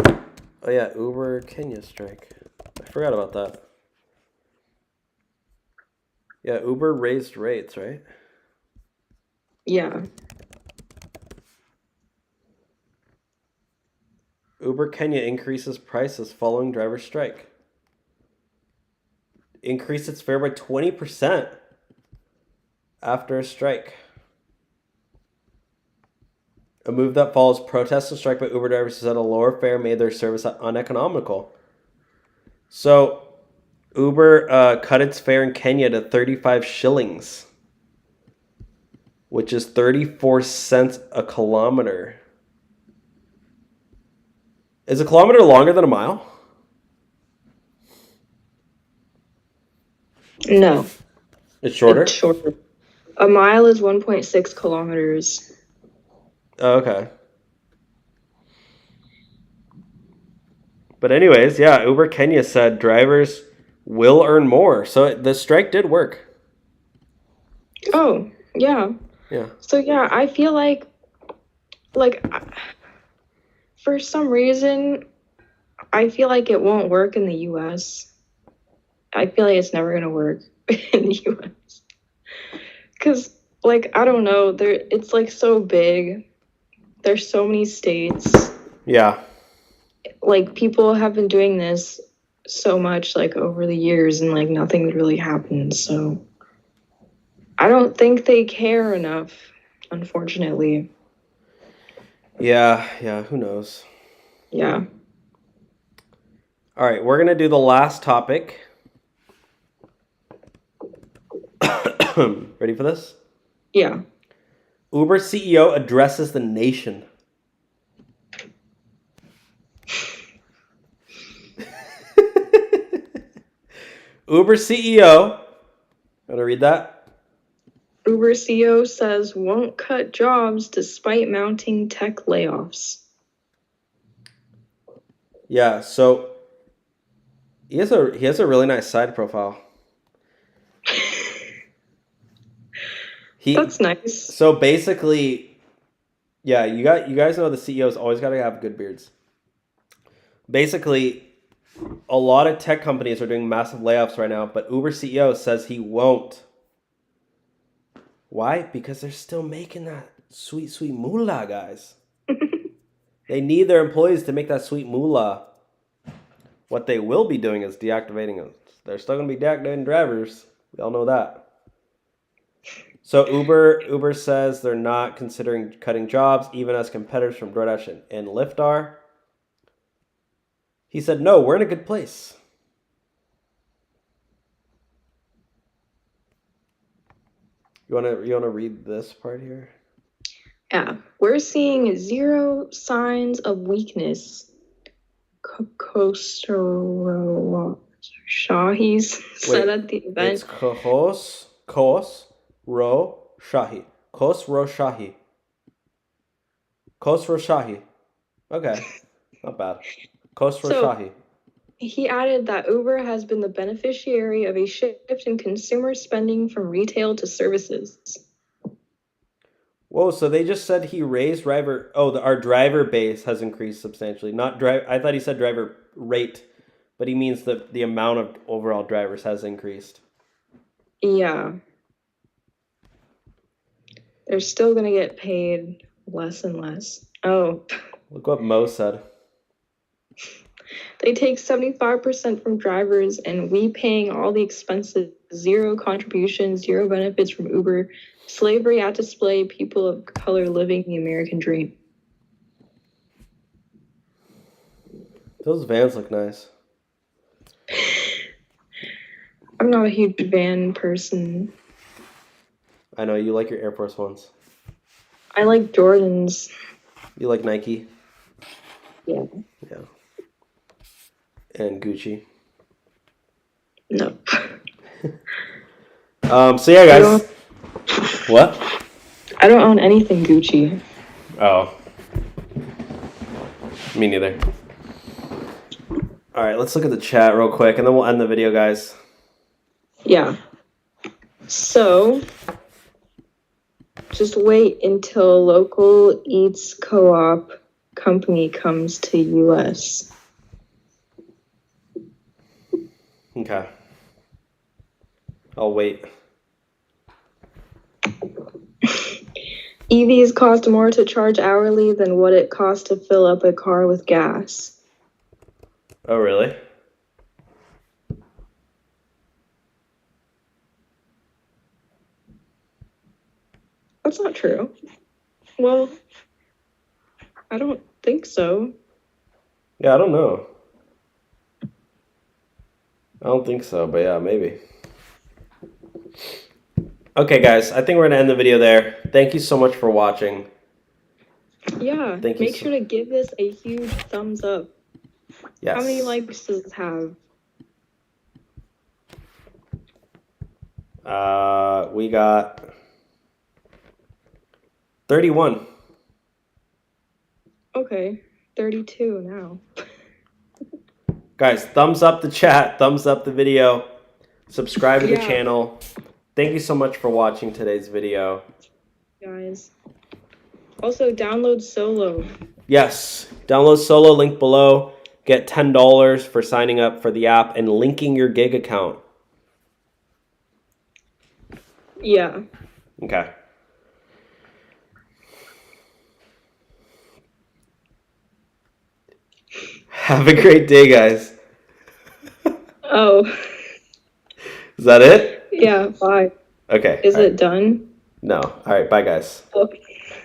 Oh yeah, Uber Kenya strike. I forgot about that. Yeah, Uber raised rates, right? Yeah. Uber Kenya increases prices following driver strike. Increased its fare by 20% after a strike. A move that follows protests and strike by Uber drivers who said a lower fare made their service uneconomical. So, Uber cut its fare in Kenya to 35 shillings, which is 34 cents a kilometer. Is a kilometer longer than a mile? No. It's shorter? It's shorter. A mile is 1.6 kilometers. Oh, okay. But anyways, yeah, Uber Kenya said drivers will earn more. So the strike did work. Oh, yeah. Yeah. So yeah, I feel like for some reason I feel like it won't work in the US. I feel like it's never going to work in the US. Cuz like I don't know, it's like so big. There's so many states. Yeah. Like people have been doing this so much like over the years and like nothing would really happen. So I don't think they care enough, unfortunately. Yeah, who knows? Yeah. All right, we're going to do the last topic. Ready for this? Yeah. Uber CEO addresses the nation. Uber CEO, want to read that? Uber CEO says won't cut jobs despite mounting tech layoffs. Yeah, so he has a really nice side profile. That's nice. So basically, yeah, you guys know the CEOs always got to have good beards. Basically, a lot of tech companies are doing massive layoffs right now, but Uber CEO says he won't. Why? Because they're still making that sweet moolah, guys. They need their employees to make that sweet moolah. What they will be doing is deactivating them. They're still going to be deactivating drivers. We all know that. So Uber says they're not considering cutting jobs, even as competitors from DoorDash and Lyft are. He said, no, we're in a good place. You wanna read this part here? Yeah, we're seeing zero signs of weakness. Khosrow Shahi's said at the event. It's Khosrow Shahi. Khosrow Shahi. Khosrow Shahi. Okay, not bad. Khosrow Shahi. He added that Uber has been the beneficiary of a shift in consumer spending from retail to services. Whoa, so they just said he raised driver. Oh, our driver base has increased substantially. Not drive. I thought he said driver rate, but he means that the amount of overall drivers has increased. Yeah. They're still going to get paid less and less. Oh. Look what Mo said. They take 75% from drivers, and we paying all the expenses, zero contributions, zero benefits from Uber. Slavery at display, people of color living the American dream. Those vans look nice. I'm not a huge van person. I know, you like your Air Force Ones. I like Jordans. You like Nike? Yeah. Yeah. And Gucci. No. So yeah, guys. What? I don't own anything Gucci. Oh. Me neither. All right, let's look at the chat real quick, and then we'll end the video, guys. Yeah. So, just wait until local Eats Co-op company comes to U.S. Okay. I'll wait. EVs cost more to charge hourly than what it costs to fill up a car with gas. Oh, really? That's not true. Well, I don't think so. Yeah, I don't know. I don't think so, but yeah, maybe. Okay, guys, I think we're going to end the video there. Thank you so much for watching. Yeah, make sure to give this a huge thumbs up. Yes. How many likes does it have? We got 31. Okay, 32 now. Guys, thumbs up the chat, thumbs up the video, subscribe to the channel. Thank you so much for watching today's video. Guys. Also, download Solo. Yes, download Solo, link below. Get $10 for signing up for the app and linking your gig account. Yeah. Okay. Have a great day, guys. Oh. Is that it? Yeah, bye. Okay. Is it done? No. All right, bye, guys. Okay.